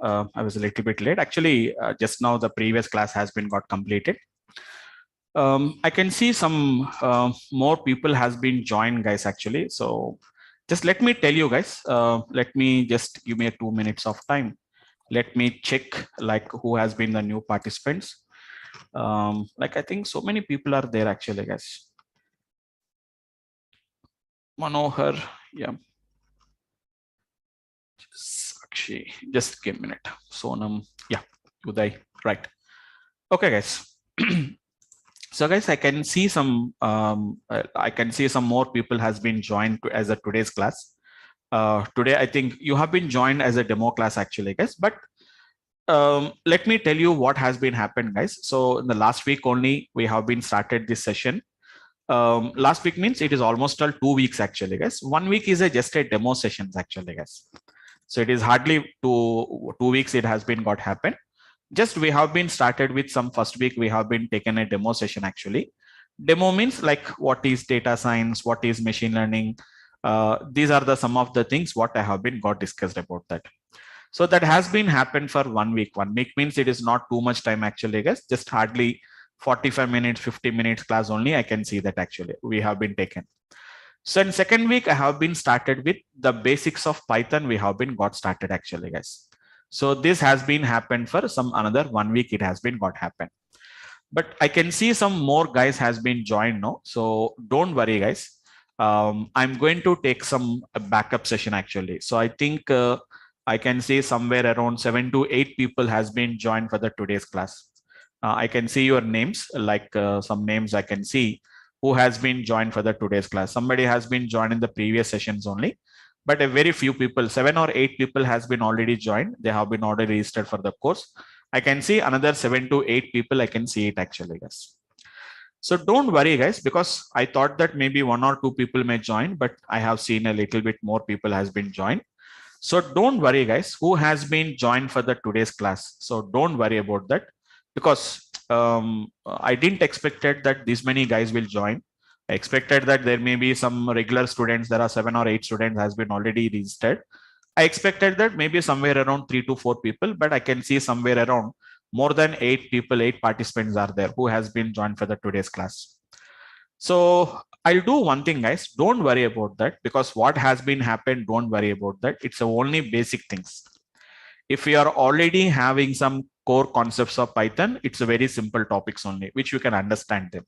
I was a little bit late. Actually, just now the previous class has been got completed. I can see some more people has been joined, guys, actually. So just let me tell you guys, let me just give me a 2 minutes of time. Let me check like who has been the new participants. Like I think so many people are there actually, guys. Manohar, yeah. Sakshi, just give a minute. Sonam, yeah. Uday, right. Okay, guys. So guys, I can see some more people has been joined as a today's class. Today, I think you have been joined as a demo class actually, guys. But let me tell you what has been happened, guys. So in the last week only, we have been started this session. Last week means it is almost all 2 weeks actually, guys. 1 week is just a demo sessions actually, guys. So it is hardly two weeks it has been got happened. Just we have been started with some first week we have been taken a demo session actually. Demo means like what is data science, what is machine learning. These are the some of the things what I have been got discussed about that. So that has been happened for 1 week. 1 week means it is not too much time actually, guys. Just hardly 45 minutes, 50 minutes class only. I can see that actually we have been taken. So in second week, I have been started with the basics of Python. We have been got started actually, guys. So this has been happened for some another 1 week. It has been got happened. But I can see some more guys has been joined now. So don't worry, guys. I'm going to take some backup session actually. So I think I can see somewhere around 7 to 8 people has been joined for the today's class. I can see your names, like some names I can see who has been joined for the today's class. Somebody has been joined in the previous sessions only, but a very few people, 7 or 8 people has been already joined. They have been already registered for the course. I can see another 7 to 8 people. I can see it actually, guys. So don't worry, guys, because I thought that maybe 1 or 2 people may join, but I have seen a little bit more people has been joined. So don't worry, guys, who has been joined for the today's class. So don't worry about that because I didn't expected that this many guys will join. I expected that there may be some regular students. There are 7 or 8 students has been already registered. I expected that maybe somewhere around 3 to 4 people, but I can see somewhere around more than 8 people, 8 participants are there who has been joined for the today's class. So I'll do one thing, guys. Don't worry about that because what has been happened, don't worry about that. It's only basic things. If you are already having some core concepts of Python, it's a very simple topics only, which you can understand them.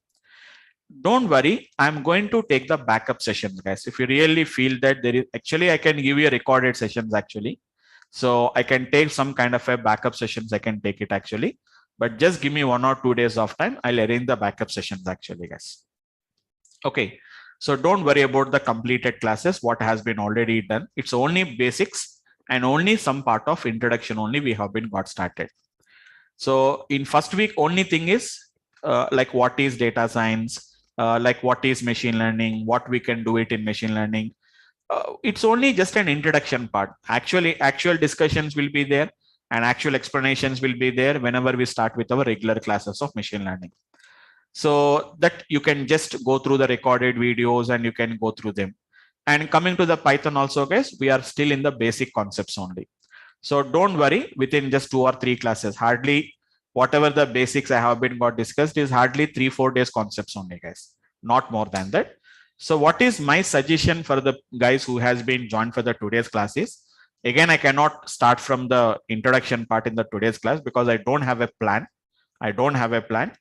Don't worry, I'm going to take the backup sessions, guys. If you really feel that there is, actually, I can give you recorded sessions actually. So I can take some kind of a backup sessions. I can take it actually, but just give me 1 or 2 days of time. I'll arrange the backup sessions actually, guys. Okay. So don't worry about the completed classes, what has been already done. It's only basics and only some part of introduction only we have been got started. So in first week, only thing is like what is data science, like what is machine learning, what we can do it in machine learning. It's only just an introduction part. Actually, actual discussions will be there and actual explanations will be there whenever we start with our regular classes of machine learning. So that you can just go through the recorded videos and you can go through them. And coming to the Python also, guys, we are still in the basic concepts only. So don't worry, within just 2 or 3 classes, hardly whatever the basics I have been got discussed is hardly 3-4 days concepts only, guys, not more than that. So what is my suggestion for the guys who has been joined for the today's classes? Again, I cannot start from the introduction part in the today's class because I don't have a plan. I don't have a plan.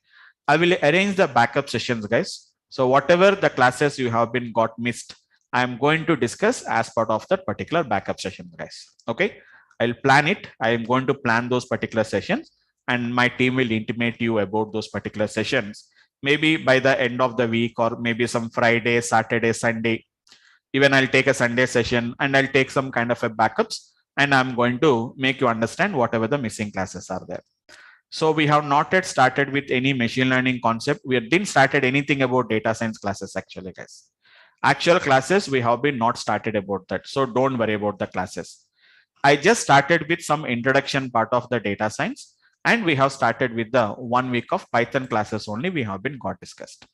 I will arrange the backup sessions, guys. So whatever the classes you have been got missed, I'm going to discuss as part of that particular backup session, guys. Okay. I'll plan it. I am going to plan those particular sessions and my team will intimate you about those particular sessions. Maybe by the end of the week or maybe some Friday, Saturday, Sunday. Even I'll take a Sunday session and I'll take some kind of a backups and I'm going to make you understand whatever the missing classes are there. So we have not yet started with any machine learning concept. We didn't started anything about data science classes actually, guys. Actual classes, we have been not started about that. So don't worry about the classes. I just started with some introduction part of the data science and we have started with the 1 week of Python classes only we have been got discussed.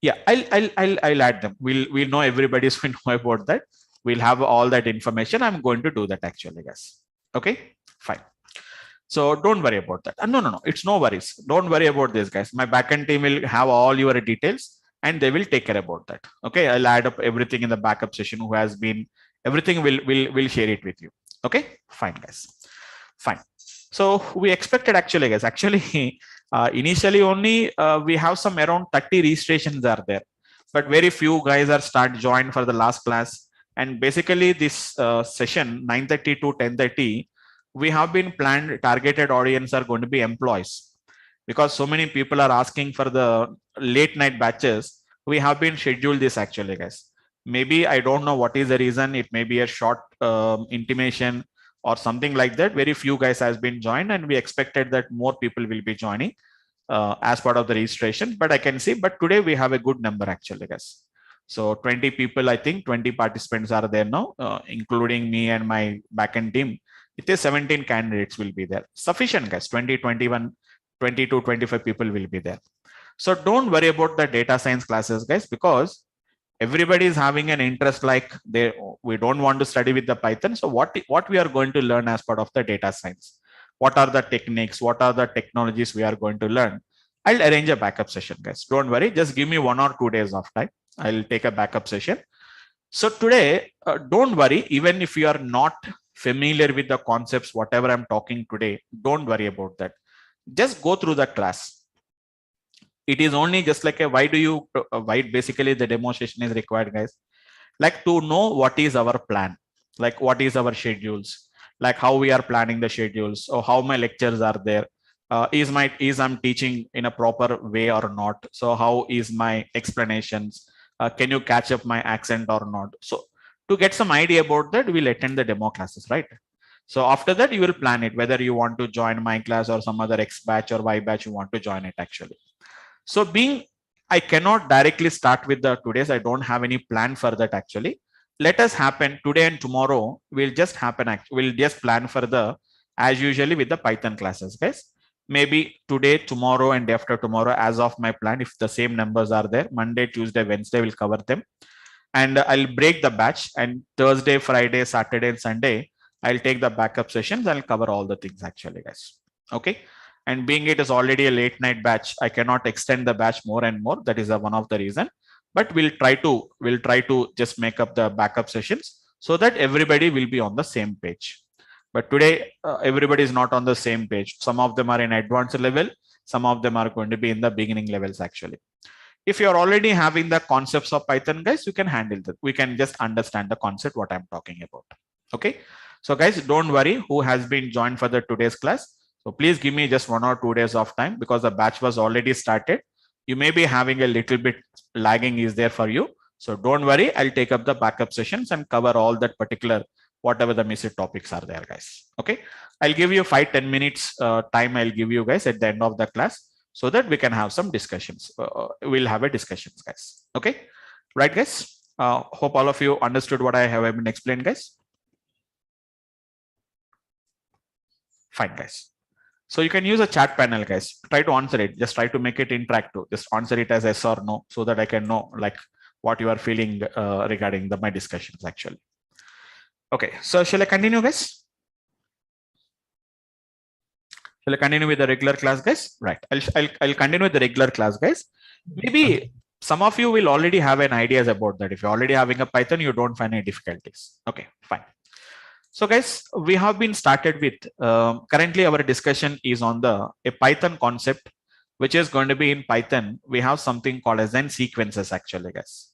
Yeah, I'll add them. We'll know everybody's going to know about that. We'll have all that information. I'm going to do that actually, guys. Okay. Fine. So don't worry about that. No. It's no worries. Don't worry about this, guys. My backend team will have all your details and they will take care about that. Okay. I'll add up everything in the backup session who has been, everything will share it with you. Okay. Fine, guys. Fine. So we expected actually, guys, initially only we have some around 30 registrations are there, but very few guys are start joined for the last class. And basically this session 9:30 to 10:30, we have been planned targeted audience are going to be employees, because so many people are asking for the late night batches. We have been scheduled this actually, guys. Maybe I don't know what is the reason. It may be a short intimation or something like that. Very few guys has been joined, and we expected that more people will be joining as part of the registration. But I can see, but today we have a good number actually, guys. So 20 people, I think 20 participants are there now, including me and my backend team. It is 17 candidates will be there. Sufficient, guys. 20, 21, 22, 25 people will be there. So don't worry about the data science classes, guys, because everybody is having an interest, like we don't want to study with the Python. So what we are going to learn as part of the data science? What are the techniques? What are the technologies we are going to learn? I'll arrange a backup session, guys. Don't worry. Just give me 1 or 2 days of time. I'll take a backup session. So today, don't worry. Even if you are not familiar with the concepts, whatever I'm talking today, don't worry about that. Just go through the class. It is only just like a why basically the demonstration is required, guys. Like to know what is our plan, like what is our schedules, like how we are planning the schedules, or how my lectures are there. Is I'm teaching in a proper way or not? So how is my explanations? Can you catch up my accent or not? So to get some idea about that, we'll attend the demo classes, right? So after that, you will plan it, whether you want to join my class or some other X batch or Y batch you want to join it actually. So I cannot directly start with the today's. I don't have any plan for that actually. Let us happen today and tomorrow. We'll just plan for the, as usually with the Python classes, guys. Maybe today, tomorrow, and after tomorrow, as of my plan, if the same numbers are there, Monday, Tuesday, Wednesday, we'll cover them. And I'll break the batch, and Thursday, Friday, Saturday, and Sunday, I'll take the backup sessions. I'll cover all the things actually, guys. Okay. And being it is already a late night batch, I cannot extend the batch more and more. That is one of the reason. But we'll try to just make up the backup sessions so that everybody will be on the same page. But today, everybody is not on the same page. Some of them are in advanced level. Some of them are going to be in the beginning levels actually. If you're already having the concepts of Python, guys, you can handle that. We can just understand the concept, what I'm talking about. Okay. So guys, don't worry who has been joined for the today's class. So please give me just 1 or 2 days of time, because the batch was already started. You may be having a little bit lagging is there for you. So don't worry, I'll take up the backup sessions and cover all that particular, whatever the missing topics are there, guys. Okay. I'll give you 5-10 minutes time. I'll give you guys at the end of the class so that we can have some discussions. We'll have a discussions, guys. Okay. Right, guys. Hope all of you understood what I have been explained, guys. Fine, guys. So you can use a chat panel, guys. Try to answer it. Just try to make it interactive. Just answer it as yes or no, so that I can know like what you are feeling regarding my discussions actually. Okay. So shall I continue, guys? Shall I continue with the regular class, guys? Right. I'll continue with the regular class, guys. Maybe some of you will already have an ideas about that. If you're already having a Python, you don't find any difficulties. Okay, fine. So guys, we have been started with, currently our discussion is on a Python concept, which is going to be in Python. We have something called as sequences actually, guys.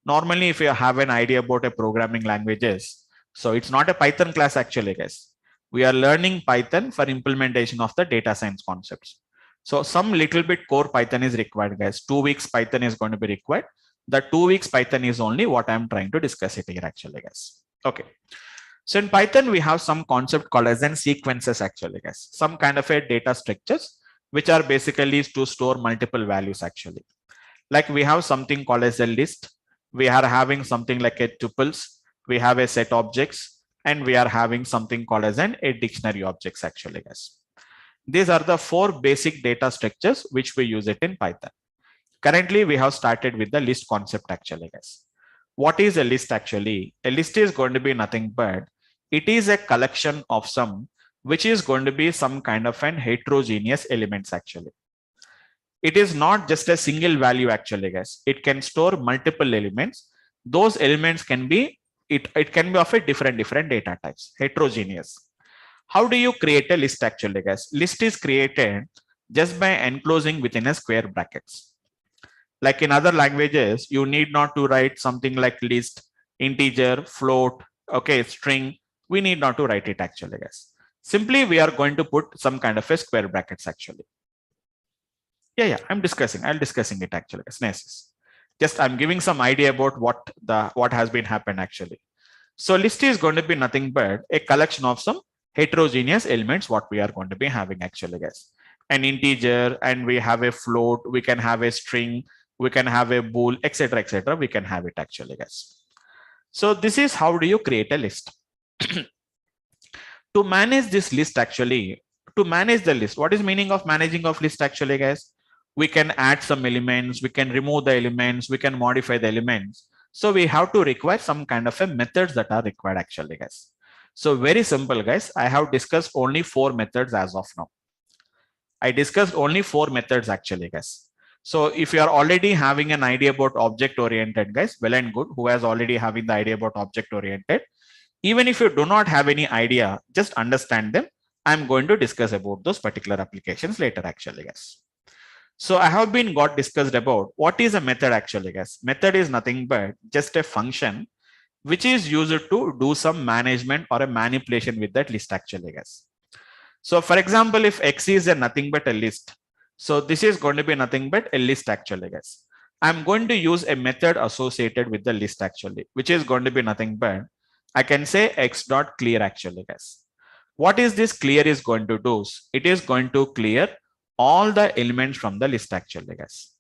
Normally, if you have an idea about a programming languages, so it's not a Python class actually, guys. We are learning Python for implementation of the data science concepts. So some little bit core Python is required, guys. 2 weeks Python is going to be required. The 2 weeks Python is only what I'm trying to discuss it here actually, guys. Okay. So in Python, we have some concept called as sequences actually, guys. Some kind of a data structures, which are basically to store multiple values actually. Like we have something called as a list. We are having something like a tuples. We have a set objects, and we are having something called as a dictionary objects actually, guys. These are the 4 basic data structures which we use it in Python. Currently, we have started with the list concept actually, guys. What is a list actually? A list is going to be nothing but it is a collection of some which is going to be some kind of an heterogeneous elements actually. It is not just a single value actually, guys. It can store multiple elements. Those elements can be, it can be of a different data types, heterogeneous. How do you create a list actually, guys? List is created just by enclosing within a square brackets. Like in other languages, you need not to write something like list, integer, float, okay, string. We need not to write it actually, guys. Simply, we are going to put some kind of a square brackets actually. Yeah, I'll discussing it actually. It's nice. Just I'm giving some idea about what has been happened actually. So list is going to be nothing but a collection of some heterogeneous elements what we are going to be having actually, guys. An integer, and we have a float, we can have a string, we can have a bool, etc. We can have it actually, guys. So this is how do you create a list. To manage this list actually, to manage the list, what is meaning of managing of list actually, guys? We can add some elements, we can remove the elements, we can modify the elements. So we have to require some kind of a methods that are required actually, guys. So very simple, guys. I have discussed only 4 methods as of now. I discussed only 4 methods actually, guys. So if you are already having an idea about object oriented, guys, well and good. Who has already having the idea about object oriented? Even if you do not have any idea, just understand them. I'm going to discuss about those particular applications later actually, guys. So I have been got discussed about what is a method actually, guys. Method is nothing but just a function which is used to do some management or a manipulation with that list actually, guys. So for example, if X is a nothing but a list, so this is going to be nothing but a list actually, guys. I'm going to use a method associated with the list actually, which is going to be nothing but I can say X dot clear actually, guys. What is this clear is going to do? It is going to clear all the elements from the list actually, guys.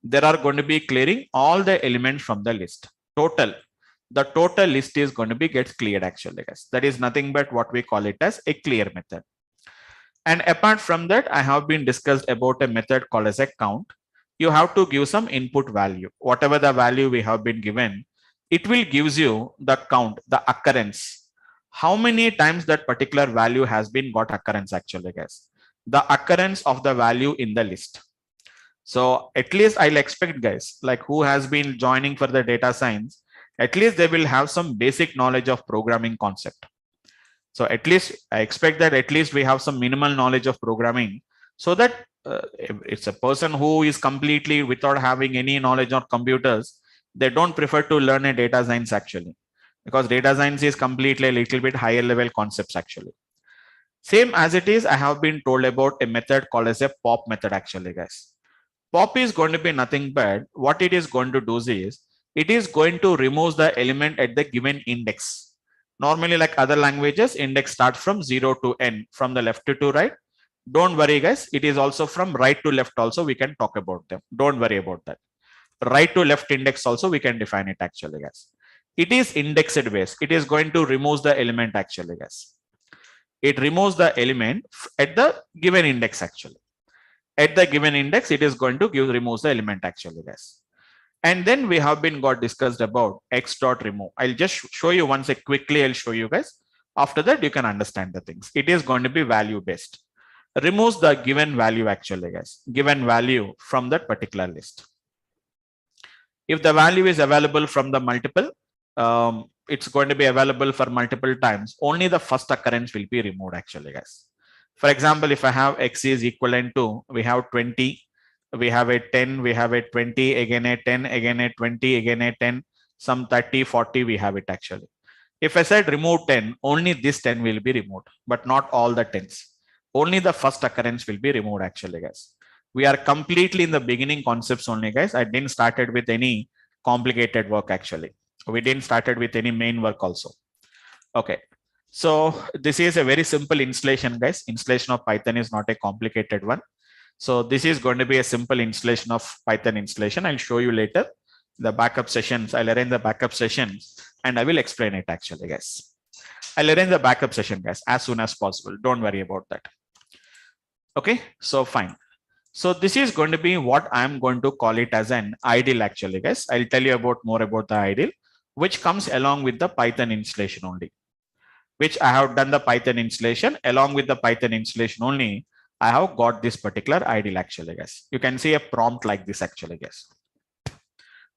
There are going to be clearing all the elements from the list. Total. The total list is going to be gets cleared actually, guys. That is nothing but what we call it as a clear method. And apart from that, I have been discussed about a method called as a count. You have to give some input value. Whatever the value we have been given, it will gives you the count, the occurrence. How many times that particular value has been got occurrence actually, guys. The occurrence of the value in the list. So at least I'll expect, guys, like who has been joining for the data science, at least they will have some basic knowledge of programming concept. So at least I expect that at least we have some minimal knowledge of programming, so that it's a person who is completely without having any knowledge of computers, they don't prefer to learn a data science actually, because data science is completely a little bit higher level concepts actually. Same as it is, I have been told about a method called as a pop method actually, guys. Pop is going to be nothing but what it is going to do is it is going to remove the element at the given index. Normally, like other languages, index starts from 0 to n, from the left to right. Don't worry, guys. It is also from right to left also we can talk about them. Don't worry about that. Right to left index also we can define it actually, guys. It is indexed base. It is going to remove the element actually, guys. It removes the element at the given index actually. At the given index, it is going to removes the element actually, guys. And then we have been got discussed about X dot remove. I'll just show you once quickly. I'll show you guys. After that, you can understand the things. It is going to be value based. Removes the given value actually, guys. Given value from that particular list. If the value is available from the multiple, it's going to be available for multiple times. Only the first occurrence will be removed actually, guys. For example, if I have X is equivalent to, we have 20, we have a 10, we have a 20, again a 10, again a 20, again a 10, some 30, 40, we have it actually. If I said remove 10, only this 10 will be removed, but not all the 10s. Only the first occurrence will be removed actually, guys. We are completely in the beginning concepts only, guys. I didn't started with any complicated work actually. We didn't started with any main work also. Okay. So this is a very simple installation, guys. Installation of Python is not a complicated one. So this is going to be a simple installation of Python installation. I'll show you later the backup sessions. I'll arrange the backup sessions and I will explain it actually, guys. I'll arrange the backup session, guys, as soon as possible. Don't worry about that. Okay, so fine. So this is going to be what I'm going to call it as an ideal actually, guys. I'll tell you about more about the ideal, which comes along with the Python installation only. which I have done the Python installation. Along with the Python installation only, I have got this particular ideal actually, guys. You can see a prompt like this actually, guys.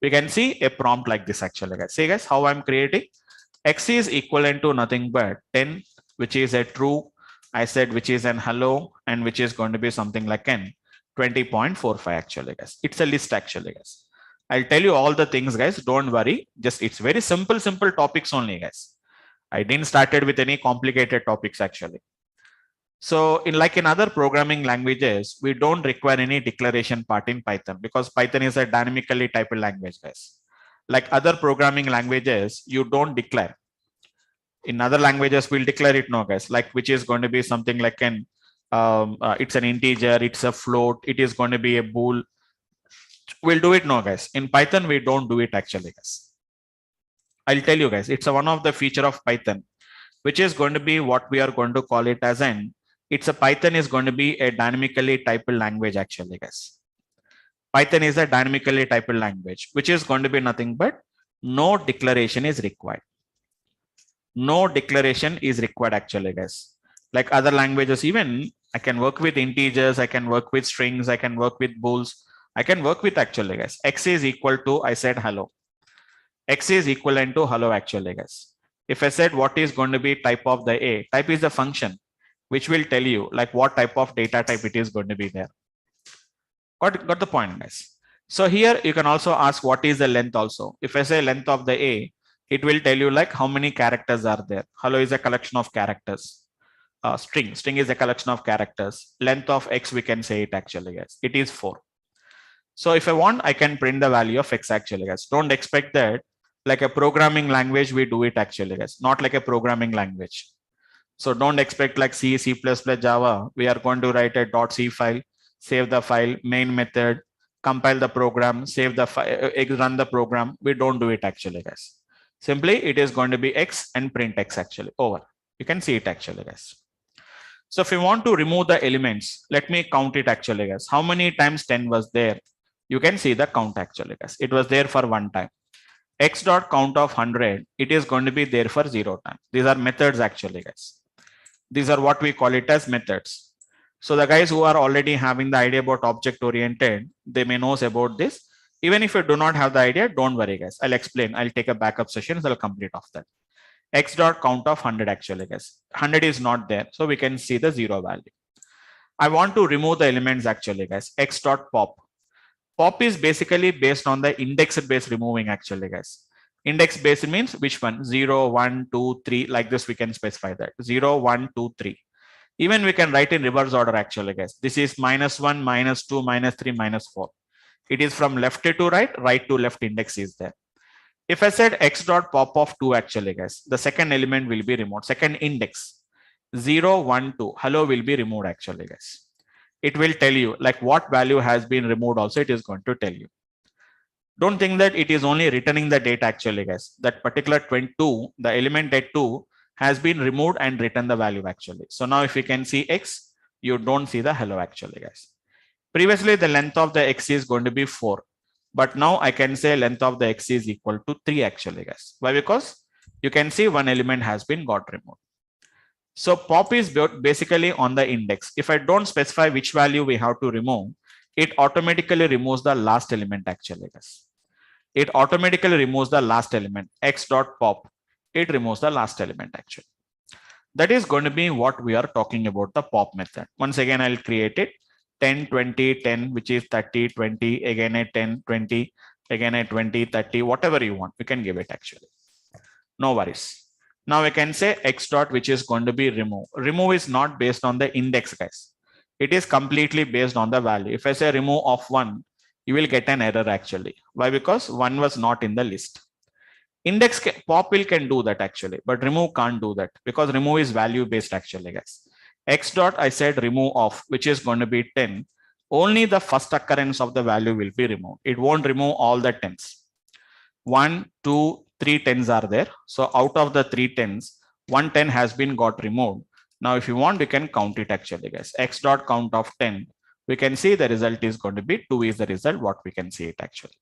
We can see a prompt like this actually, guys. See guys, how I'm creating. X is equivalent to nothing but 10, which is a true. I said which is an hello, and which is going to be something like n 20.45 actually, guys. It's a list actually, guys. I'll tell you all the things, guys. Don't worry. Just it's very simple topics only, guys. I didn't started with any complicated topics actually. So in other programming languages, we don't require any declaration part in Python because Python is a dynamically typed language, guys. Like other programming languages, you don't declare. In other languages, we'll declare it, no, guys. Like which is going to be something like it's an integer, it's a float, it is going to be a bool. We'll do it, no, guys. In Python, we don't do it actually, guys. I'll tell you, guys. It's one of the feature of Python, which is going to be what we are going to call it as Python is going to be a dynamically typed language actually, guys. Python is a dynamically typed language, which is going to be nothing but no declaration is required. No declaration is required actually, guys. Like other languages, even I can work with integers, I can work with strings, I can work with bools, I can work with actually, guys. X is equal to, I said hello. X is equivalent to hello actually, guys. If I said what is going to be type of the A, type is the function, which will tell you like what type of data type it is going to be there. Got the point, guys. So here you can also ask what is the length also. If I say length of the A, it will tell you like how many characters are there. Hello is a collection of characters. String is a collection of characters. Length of X, we can say it actually, guys. It is 4. So if I want, I can print the value of X actually, guys. Don't expect that like a programming language, we do it actually, guys. Not like a programming language. So don't expect like C, C++, Java. We are going to write a .c file, save the file, main method, compile the program, save the file, run the program. We don't do it actually, guys. Simply it is going to be X and print X actually over. You can see it actually, guys. So if you want to remove the elements, let me count it actually, guys. How many times 10 was there? You can see the count actually, guys. It was there for 1 time. X dot count of 100, it is going to be there for 0 times. These are methods actually, guys. These are what we call it as methods. So the guys who are already having the idea about object oriented, they may know about this. Even if you do not have the idea, don't worry, guys. I'll explain. I'll take a backup session. So I'll complete of that. X dot count of 100 actually, guys. 100 is not there. So we can see the 0 value. I want to remove the elements actually, guys. X dot pop. Pop is basically based on the index based removing actually, guys. Index based means which one? 0, 1, 2, 3. Like this, we can specify that. 0, 1, 2, 3. Even we can write in reverse order actually, guys. This is -1, -2, -3, -4. It is from left to right, right to left index is there. If I said X dot pop of 2 actually, guys, the second element will be removed. Second index 0, 1, 2. Hello will be removed actually, guys. It will tell you like what value has been removed also, it is going to tell you. Don't think that it is only returning the data actually, guys. That particular 22, the element at 2 has been removed and written the value actually. So now if you can see X, you don't see the hello actually, guys. Previously, the length of the X is going to be 4. But now I can say length of the X is equal to 3 actually, guys. Why? Because you can see one element has been got removed. So pop is basically on the index. If I don't specify which value we have to remove, it automatically removes the last element actually, guys. It automatically removes the last element. X dot pop. It removes the last element actually. That is going to be what we are talking about, the pop method. Once again, I'll create it. 10, 20, 10, which is 30, 20, again at 10, 20, again at 20, 30, whatever you want, we can give it actually. No worries. Now we can say X dot, which is going to be remove. Remove is not based on the index, guys. It is completely based on the value. If I say remove of 1, you will get an error actually. Why? Because 1 was not in the list. Index pop will can do that actually, but remove can't do that because remove is value based actually, guys. X dot, I said remove of, which is going to be 10. Only the first occurrence of the value will be removed. It won't remove all the 10s. 1, 2, 3 10s are there. So out of the 3 10s, 1 10 has been got removed. Now, if you want, we can count it actually, guys. X dot count of 10. We can see the result is going to be 2 is the result, what we can see it actually.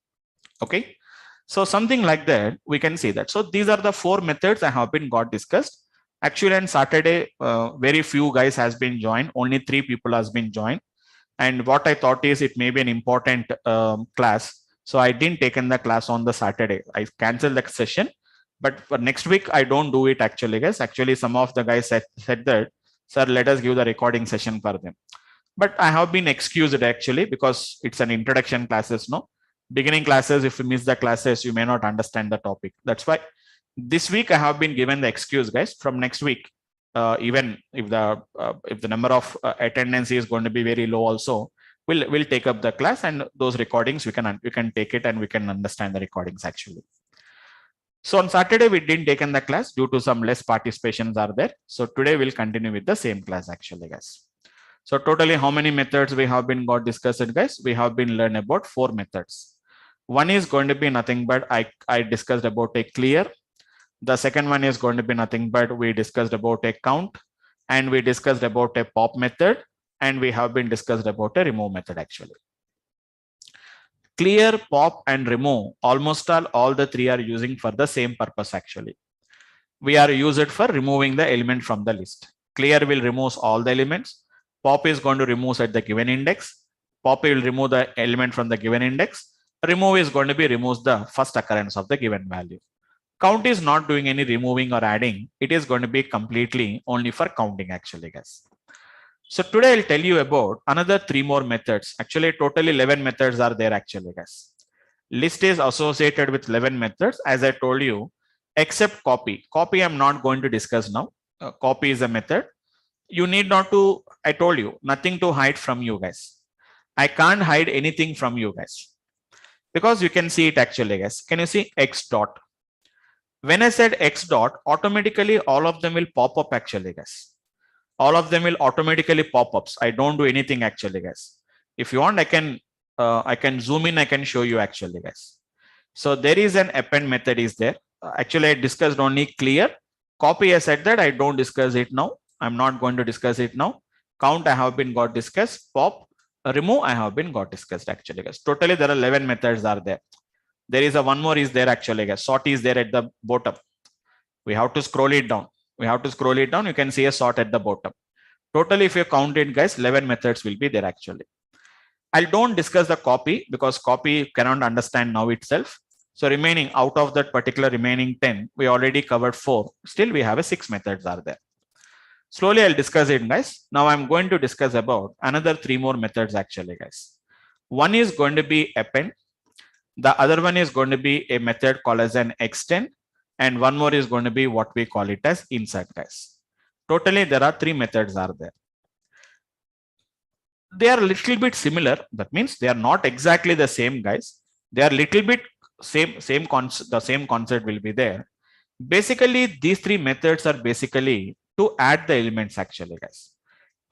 Okay. So something like that, we can see that. So these are the 4 methods I have been got discussed. Actually, on Saturday, very few guys has been joined. Only 3 people has been joined. And what I thought is it may be an important class. So I didn't taken the class on the Saturday. I canceled the session. But for next week, I don't do it actually, guys. Actually, some of the guys said that, sir, let us give the recording session for them. But I have been excused actually because it's an introduction classes, no? Beginning classes, if you miss the classes, you may not understand the topic. That's why this week I have been given the excuse, guys. From next week, even if the number of attendance is going to be very low, also we'll take up the class, and those recordings we can take it and we can understand the recordings actually. So on Saturday we didn't take in the class due to some less participations are there. So today we'll continue with the same class actually, guys. So totally how many methods we have been got discussed, guys? We have been learned about 4 methods. One is going to be nothing but I discussed about a clear. The second one is going to be nothing but we discussed about a count, and we discussed about a pop method, and we have been discussed about a remove method actually. Clear, pop, and remove, almost all the 3 are using for the same purpose actually. We are used for removing the element from the list. Clear will remove all the elements. Pop is going to remove at the given index. Pop will remove the element from the given index. Remove is going to be removes the first occurrence of the given value. Count is not doing any removing or adding. It is going to be completely only for counting actually, guys. So today I'll tell you about another 3 more methods. Actually, totally 11 methods are there actually, guys. List is associated with 11 methods, as I told you, except copy. Copy I'm not going to discuss now. Copy is a method. You need not to, I told you, nothing to hide from you guys. I can't hide anything from you guys. Because you can see it actually, guys. Can you see X dot? When I said X dot, automatically all of them will pop up actually, guys. All of them will automatically pop ups. I don't do anything actually, guys. If you want, I can zoom in. I can show you actually, guys. So there is an append method is there. Actually, I discussed only clear. Copy, I said that I don't discuss it now. I'm not going to discuss it now. Count, I have been got discussed. Pop, remove, I have been got discussed actually, guys. Totally, there are 11 methods are there. There is a one more is there actually, guys. Sort is there at the bottom. We have to scroll it down. We have to scroll it down. You can see a sort at the bottom. Totally, if you count it, guys, 11 methods will be there actually. I don't discuss the copy because copy cannot understand now itself. So remaining out of that particular remaining 10, we already covered 4. Still, we have a 6 methods are there. Slowly, I'll discuss it, guys. Now I'm going to discuss about another 3 more methods actually, guys. One is going to be append. The other one is going to be a method called as an extend. And one more is going to be what we call it as insert, guys. Totally, there are 3 methods are there. They are a little bit similar. That means they are not exactly the same, guys. They are little bit same concept. The same concept will be there. Basically, these 3 methods are basically to add the elements actually, guys.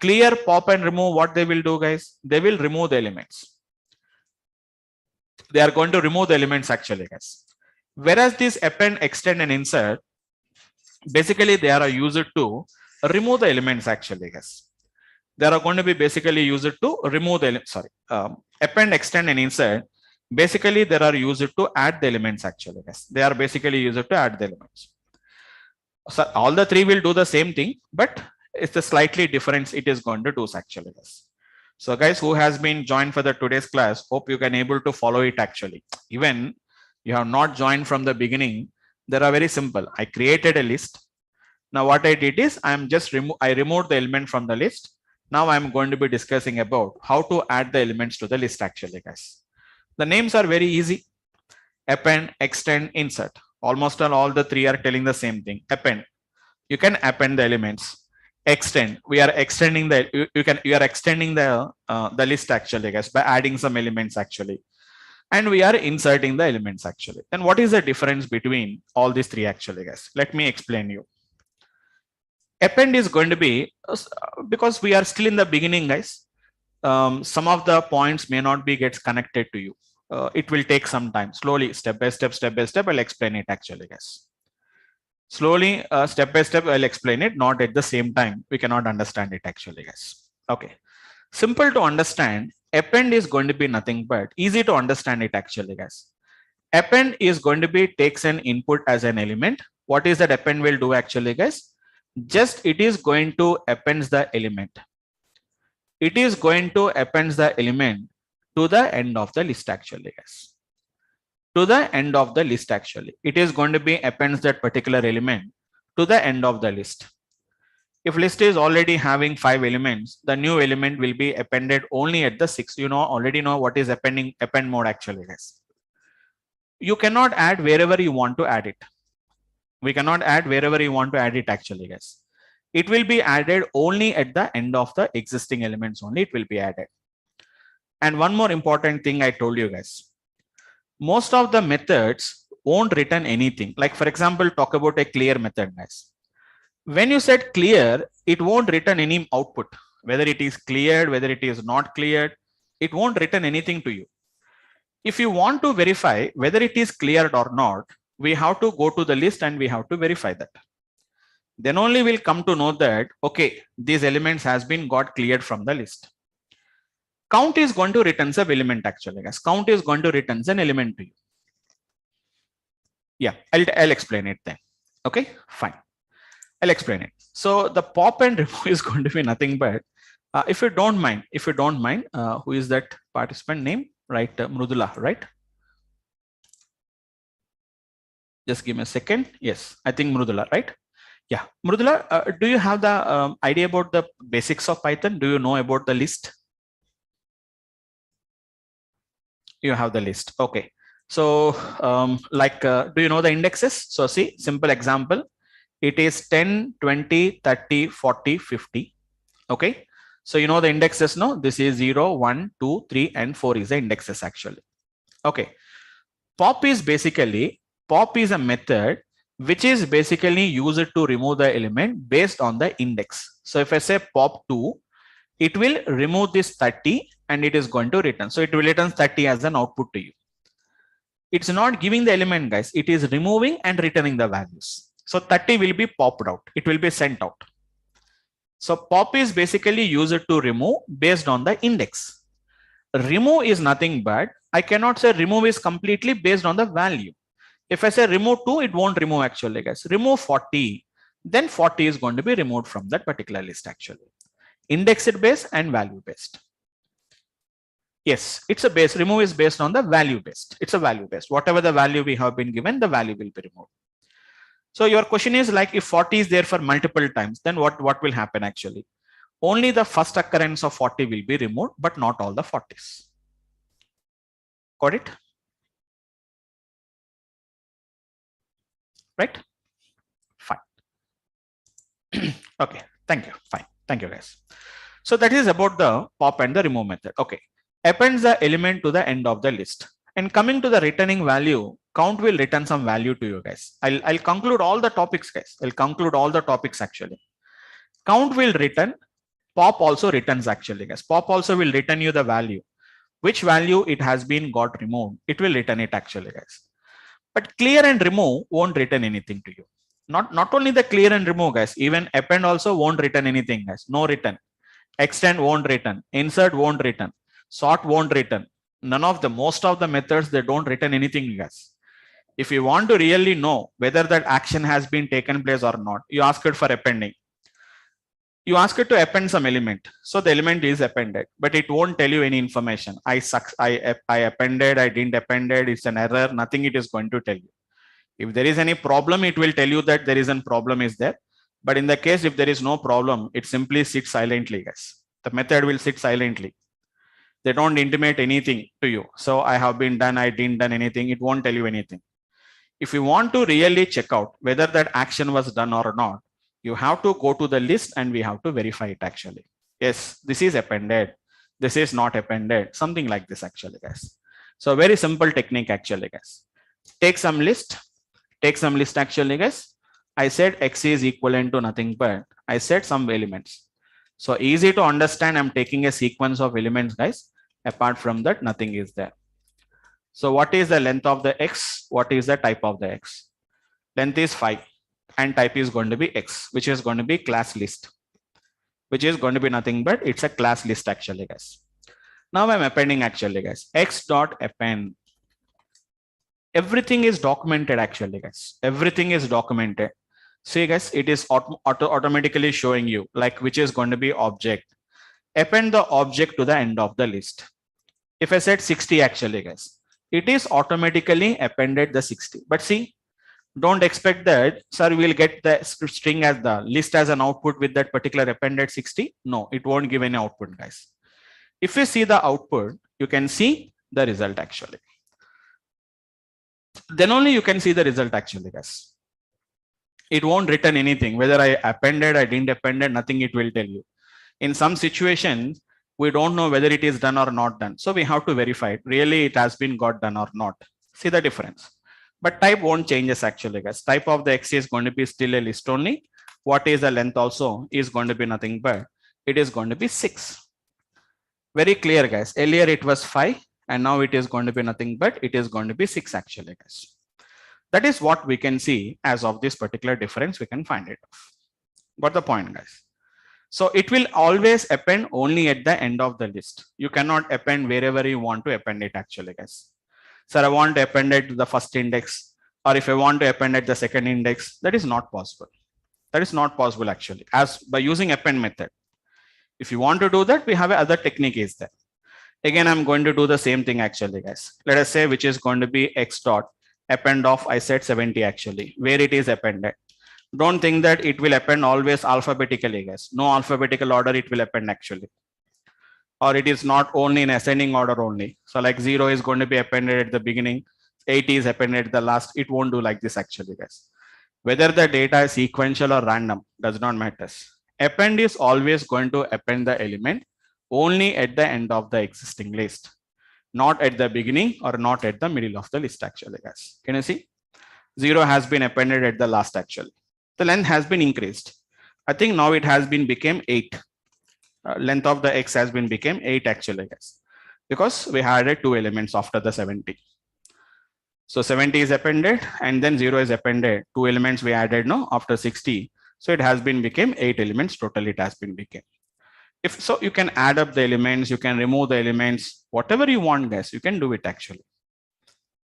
Clear, pop, and remove. What they will do, guys? They will remove the elements. They are going to remove the elements actually, guys. Whereas this append, extend, and insert, basically they are used to remove the elements actually, guys. They are going to be basically used to remove the append, extend, and insert. Basically, they are used to add the elements actually, guys. They are basically used to add the elements. So all the 3 will do the same thing, but it's a slightly difference it is going to do actually, guys. So guys, who has been joined for the today's class, hope you can able to follow it actually. Even you have not joined from the beginning, they are very simple. I created a list. Now what I did is I removed the element from the list. Now I'm going to be discussing about how to add the elements to the list actually, guys. The names are very easy. Append, extend, insert. Almost all the 3 are telling the same thing. Append. You can append the elements. Extend. We are extending the you are extending the list actually, guys, by adding some elements actually. And we are inserting the elements actually. Then what is the difference between all these 3 actually, guys? Let me explain you. Append is going to be, because we are still in the beginning, guys, some of the points may not be gets connected to you. It will take some time. Slowly, step by step, I'll explain it actually, guys. Slowly, step by step, I'll explain it. Not at the same time. We cannot understand it actually, guys. Okay. Simple to understand. Append is going to be nothing but easy to understand it actually, guys. Append is going to be takes an input as an element. What is that append will do actually, guys? just it is going to append the element. It is going to append the element to the end of the list actually, guys. To the end of the list actually. It is going to be appends that particular element to the end of the list. If list is already having 5 elements, the new element will be appended only at the 6th. You already know what is append mode actually, guys. You cannot add wherever you want to add it. We cannot add wherever you want to add it actually, guys. It will be added only at the end of the existing elements only it will be added. And one more important thing I told you guys. Most of the methods won't return anything. Like for example, talk about a clear method, guys. When you said clear, it won't return any output. Whether it is cleared, whether it is not cleared, it won't return anything to you. If you want to verify whether it is cleared or not, we have to go to the list and we have to verify that. Then only we'll come to know that, okay, these elements has been got cleared from the list. Count is going to return an element actually, guys. Count is going to return an element to you. Yeah, I'll explain it then. Okay, fine. I'll explain it. So the pop and remove is going to be nothing but, if you don't mind, who is that participant name? Right, Mrudula, right? Just give me a second. Yes, I think Mrudula, right? Yeah, Mrudula, do you have the idea about the basics of Python? Do you know about the list? You have the list. Okay. So do you know the indexes? So see, simple example. It is 10, 20, 30, 40, 50. Okay. So you know the indexes, no? This is 0, 1, 2, 3, and 4 is the indexes actually. Okay. Pop is a method which is basically used to remove the element based on the index. So if I say pop 2, it will remove this 30 and it is going to return. So it will return 30 as an output to you. It's not giving the element, guys. It is removing and returning the values. So 30 will be popped out. It will be sent out. So pop is basically used to remove based on the index. Remove is nothing but, I cannot say remove is completely based on the value. If I say remove 2, it won't remove actually, guys. Remove 40, then 40 is going to be removed from that particular list actually. Indexed based and value based. Yes, it's a base. Remove is based on the value based. It's a value based. Whatever the value we have been given, the value will be removed. So your question is like, if 40 is there for multiple times, then what will happen actually? Only the first occurrence of 40 will be removed, but not all the 40s. Got it? Right? Fine. Okay. Thank you. Fine. Thank you, guys. So that is about the pop and the remove method. Okay. Appends the element to the end of the list. And coming to the returning value, count will return some value to you guys. I'll conclude all the topics, guys. I'll conclude all the topics actually. Count will return. Pop also returns actually, guys. Pop also will return you the value. Which value it has been got removed, it will return it actually, guys. But clear and remove won't return anything to you. Not only the clear and remove, guys, even append also won't return anything, guys. No return. Extend won't return. Insert won't return. Sort won't return. Most of the methods, they don't return anything, guys. If you want to really know whether that action has been taken place or not, you ask it for appending. You ask it to append some element. So the element is appended, but it won't tell you any information. I appended, I didn't appended, it's an error, nothing it is going to tell you. If there is any problem, it will tell you that there is a problem is there. But in the case, if there is no problem, it simply sits silently, guys. The method will sit silently. They don't intimate anything to you. So I have been done, I didn't done anything. It won't tell you anything. If you want to really check out whether that action was done or not, you have to go to the list and we have to verify it actually. Yes, this is appended. This is not appended. Something like this actually, guys. So very simple technique actually, guys. Take some list actually, guys. I said X is equivalent to nothing but I said some elements. So easy to understand. I'm taking a sequence of elements, guys. Apart from that, nothing is there. So what is the length of the X? What is the type of the X? Length is 5 and type is going to be X, which is going to be class list, which is going to be nothing but it's a class list actually, guys. Now I'm appending actually, guys. X dot append. Everything is documented actually, guys. Everything is documented. See guys, it is automatically showing you like which is going to be object. Append the object to the end of the list. If I said 60 actually guys, it is automatically appended the 60. But see, don't expect that, sir, we'll get the string as the list as an output with that particular appended 60. No, it won't give any output guys. If you see the output, you can see the result actually. Then only you can see the result actually guys. It won't return anything, whether I appended, I didn't appended, nothing it will tell you. In some situations, we don't know whether it is done or not done. So we have to verify it. Really it has been got done or not. See the difference. But type won't changes actually guys. Type of the X is going to be still a list only. What is the length also is going to be nothing but it is going to be 6. Very clear guys. Earlier it was 5 and now it is going to be nothing but it is going to be 6 actually guys. That is what we can see as of this particular difference. We can find it. Got the point guys. So it will always append only at the end of the list. You cannot append wherever you want to append it actually guys. Sir, I want to append it to the first index, or if I want to append at the second index, that is not possible. That is not possible actually as by using append method. If you want to do that, we have another technique is there. Again, I'm going to do the same thing actually guys. Let us say which is going to be X dot append of I said 70 actually, where it is appended. Don't think that it will append always alphabetically guys. No alphabetical order it will append actually. Or it is not only in ascending order only. So like 0 is going to be appended at the beginning, 80 is appended at the last. It won't do like this actually guys. Whether the data is sequential or random does not matter. Append is always going to append the element only at the end of the existing list, not at the beginning or not at the middle of the list actually guys. Can you see? 0 has been appended at the last actually. The length has been increased. I think now it has been became 8. Length of the X has been became 8 actually guys, because we had added 2 elements after the 70. So 70 is appended and then 0 is appended. 2 elements we added now after 60. So it has been became 8 elements total. It has been became. If so, you can add up the elements, you can remove the elements, whatever you want guys, you can do it actually.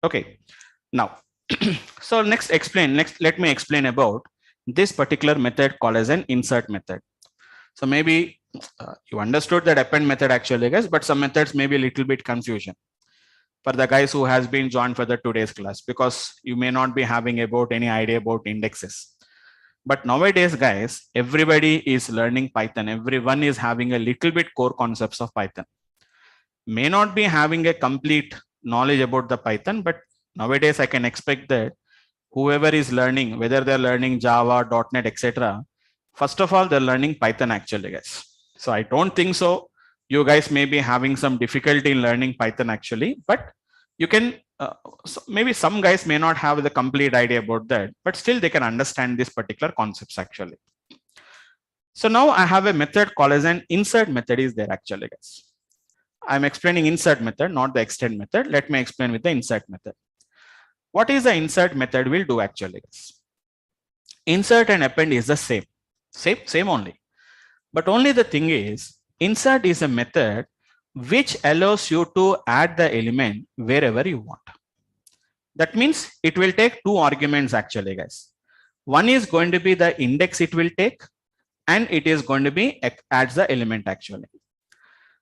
Okay, now so let me explain about this particular method called as an insert method. So maybe you understood that append method actually guys, but some methods may be a little bit confusion for the guys who has been joined for the today's class, because you may not be having about any idea about indexes. But nowadays guys, everybody is learning Python. Everyone is having a little bit core concepts of Python. May not be having a complete knowledge about the Python, but nowadays I can expect that whoever is learning, whether they're learning Java, .NET, etc. First of all, they're learning Python actually guys. So I don't think so you guys may be having some difficulty in learning Python actually, but you can, so maybe some guys may not have the complete idea about that, but still they can understand this particular concepts actually. So now I have a method called as an insert method is there actually guys. I'm explaining insert method, not the extend method. Let me explain with the insert method. What is the insert method will do actually guys? Insert and append is the same only. But only the thing is, insert is a method which allows you to add the element wherever you want. That means it will take 2 arguments actually guys. One is going to be the index it will take, and it is going to be adds the element actually.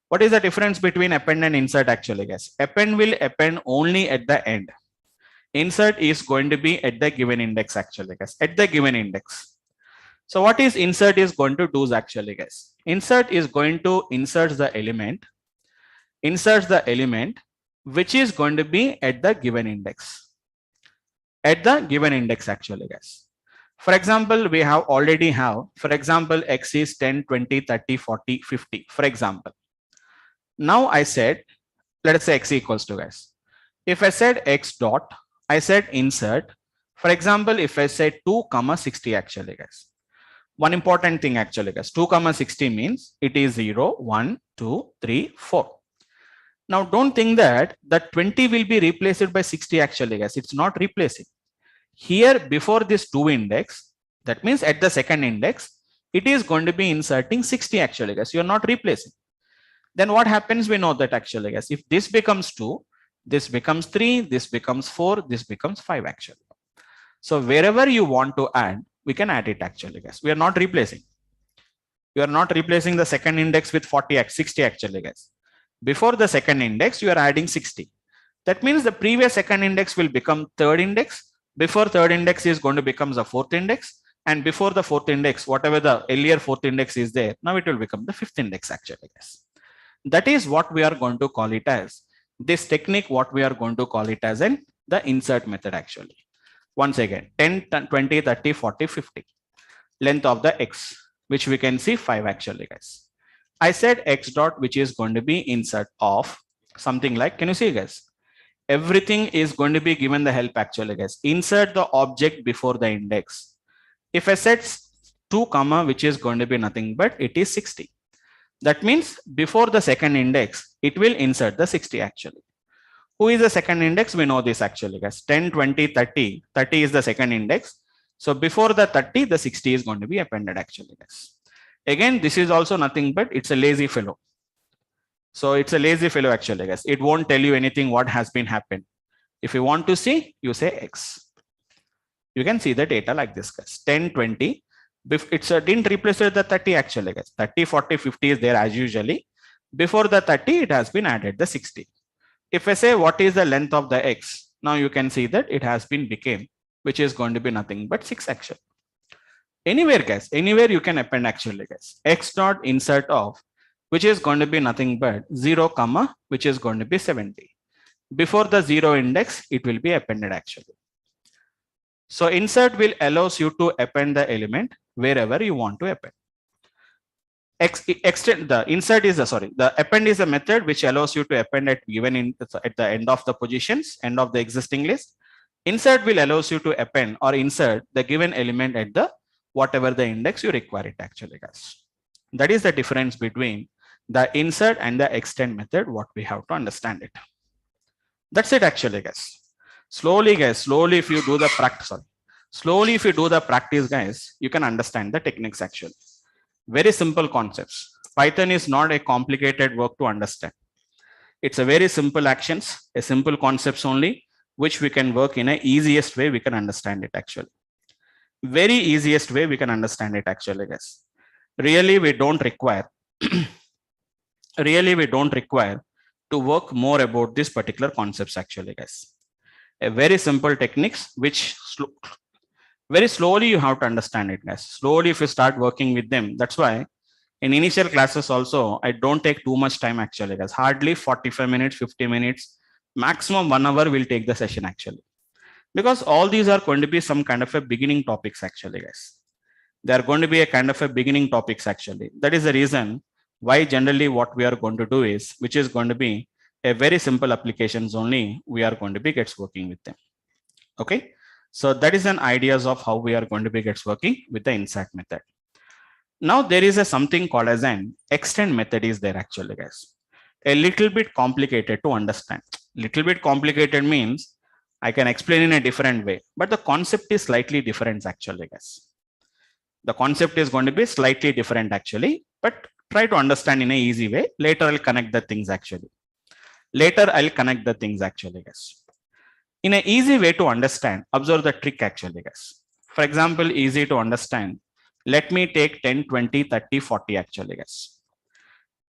What is the difference between append and insert actually guys? Append will append only at the end. Insert is going to be at the given index actually guys, at the given index. So what is insert is going to do actually guys? Insert is going to insert the element which is going to be at the given index. At the given index actually guys. For example, we have already have, for example, X is 10, 20, 30, 40, 50, for example. Now I said, let us say X equals to guys. If I said X dot, I said insert. For example, if I say 2, 60 actually guys. One important thing actually guys, 2, 60 means it is 0, 1, 2, 3, 4. Now don't think that the 20 will be replaced by 60 actually guys. It's not replacing. Here before this 2 index, that means at the second index, it is going to be inserting 60 actually guys. You're not replacing. Then what happens? We know that actually guys, if this becomes 2, this becomes 3, this becomes 4, this becomes 5 actually. So wherever you want to add, we can add it actually, guys. We are not replacing. You are not replacing the second index with 60 actually, guys. Before the second index, you are adding 60. That means the previous second index will become third index. Before third index is going to become the fourth index. And before the fourth index, whatever the earlier fourth index is there, now it will become the fifth index actually, guys. That is what we are going to call it as. This technique, what we are going to call it as in the insert method actually. Once again, 10, 20, 30, 40, 50. Length of the x, which we can see 5 actually, guys. I said x dot, which is going to be insert of something like, can you see, guys? Everything is going to be given the help actually, guys. Insert the object before the index. If I set 2 comma, which is going to be nothing but it is 60. That means before the second index, it will insert the 60 actually. Who is the second index? We know this actually, guys. 10, 20, 30. 30 is the second index. So before the 30, the 60 is going to be appended actually, guys. Again, this is also nothing but it's a lazy fellow. So it's a lazy fellow actually, guys. It won't tell you anything what has been happened. If you want to see, you say X. You can see the data like this, guys. 10, 20. It's didn't replace the 30 actually, guys. 30, 40, 50 is there as usually. Before the 30, it has been added the 60. If I say what is the length of the X, now you can see that it has been became, which is going to be nothing but 6 actually. Anywhere, guys, anywhere you can append actually, guys. X dot insert of, which is going to be nothing but 0 comma, which is going to be 70. Before the 0 index, it will be appended actually. So insert will allows you to append the element wherever you want to append. Extend the insert is the append is a method which allows you to append at given at the end of the positions, end of the existing list. Insert will allows you to append or insert the given element at the whatever the index you require it actually, guys. That is the difference between the insert and the extend method, what we have to understand it. That's it actually, guys. Slowly, guys, slowly if you do the practice, slowly if you do the practice, guys, you can understand the techniques actually. Very simple concepts. Python is not a complicated work to understand. It's a very simple actions, a simple concepts only, which we can work in a easiest way we can understand it actually. Very easiest way we can understand it actually, guys. Really, we don't require to work more about this particular concepts actually, guys. A very simple techniques which very slowly you have to understand it, guys. Slowly if you start working with them, that's why in initial classes also I don't take too much time actually, guys. Hardly 45 minutes, 50 minutes, maximum 1 hour will take the session actually, because all these are going to be some kind of a beginning topics actually, guys. They are going to be a kind of a beginning topics actually. That is the reason why generally what we are going to do is, which is going to be a very simple applications only, we are going to be gets working with them. Okay, so that is an ideas of how we are going to be gets working with the insert method. Now there is a something called as an extend method is there actually, guys. A little bit complicated to understand. Little bit complicated means I can explain in a different way, but the concept is slightly different actually, guys. The concept is going to be slightly different actually, but try to understand in an easy way. Later I'll connect the things actually. Guys. In an easy way to understand, observe the trick actually, guys. For example, easy to understand. Let me take 10, 20, 30, 40 actually, guys.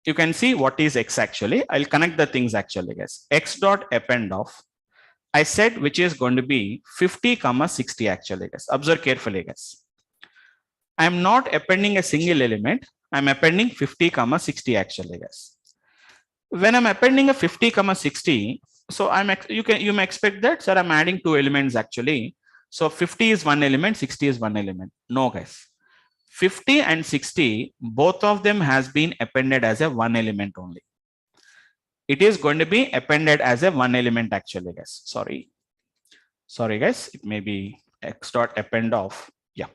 You can see what is X actually. I'll connect the things actually, guys. X dot append of, I said, which is going to be 50, 60 actually, guys. Observe carefully, guys. I'm not appending a single element. I'm appending 50, 60 actually, guys. When I'm appending a 50, 60, so you may expect that, sir, I'm adding 2 elements actually. So 50 is one element, 60 is one element. No, guys. 50 and 60, both of them has been appended as a one element only. It is going to be appended as a one element actually, guys. Sorry, guys. It may be X dot append of. Yeah.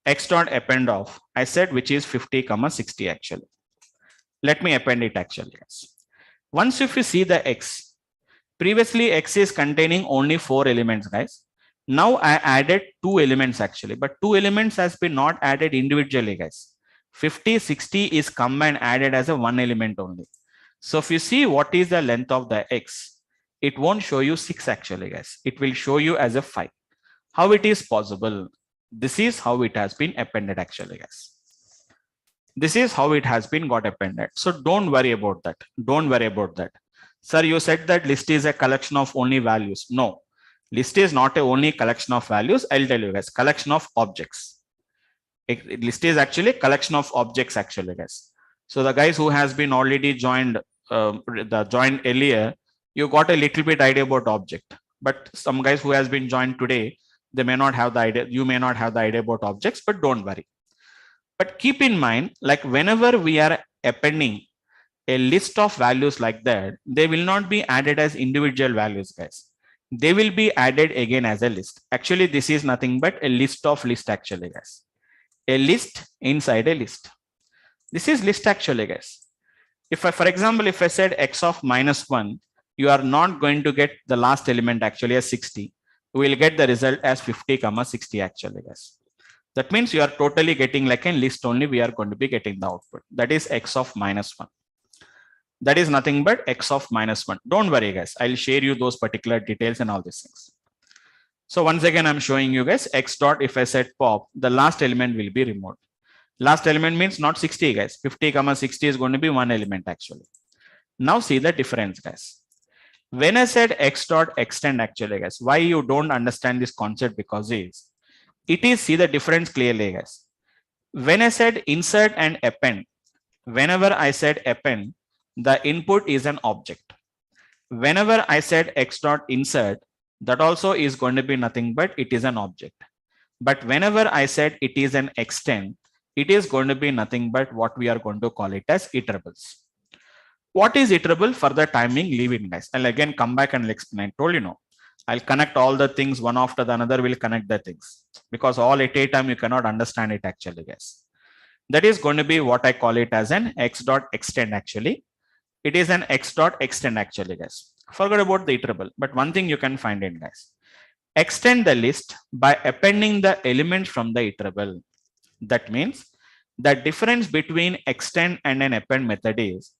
X dot append of, I said, which is 50, 60 actually. Let me append it actually, guys. Once if you see the X, previously X is containing only 4 elements, guys. Now I added 2 elements actually, but 2 elements has been not added individually, guys. 50, 60 is combined added as a one element only. So if you see what is the length of the X, it won't show you 6 actually, guys. It will show you as a 5. How it is possible? This is how it has been appended actually, guys. This is how it has been got appended. So don't worry about that. Don't worry about that. Sir, you said that list is a collection of only values. No, list is not a only collection of values. I'll tell you guys, collection of objects. List is actually collection of objects actually, guys. So the guys who has been already joined earlier, you got a little bit idea about object. But some guys who has been joined today, they may not have the idea. You may not have the idea about objects, but don't worry. But keep in mind, like whenever we are appending a list of values like that, they will not be added as individual values, guys. They will be added again as a list. Actually, this is nothing but a list of list actually, guys. A list inside a list. This is list actually, guys. If I, for example, if I said x of -1, you are not going to get the last element actually as 60. You will get the result as 50, 60 actually, guys. That means you are totally getting like a list only. We are going to be getting the output. That is x of -1. That is nothing but x of -1. Don't worry, guys. I'll share you those particular details and all these things. So once again, I'm showing you guys x dot. If I said pop, the last element will be removed. Last element means not 60, guys. 50, 60 is going to be one element actually. Now see the difference, guys. When I said x dot extend actually, guys, why you don't understand this concept? Because it is see the difference clearly, guys. When I said insert and append, whenever I said append, the input is an object. Whenever I said x dot insert, that also is going to be nothing but it is an object. But whenever I said it is an extend, it is going to be nothing but what we are going to call it as iterables. What is iterable? For the timing, leave it, guys. I'll again come back and explain. I told you no. I'll connect all the things one after the another. Will connect the things because all at a time you cannot understand it actually, guys. That is going to be what I call it as an x dot extend actually. It is an x dot extend actually, guys. Forget about the iterable, but one thing you can find in, guys. Extend the list by appending the elements from the iterable. That means the difference between extend and an append method is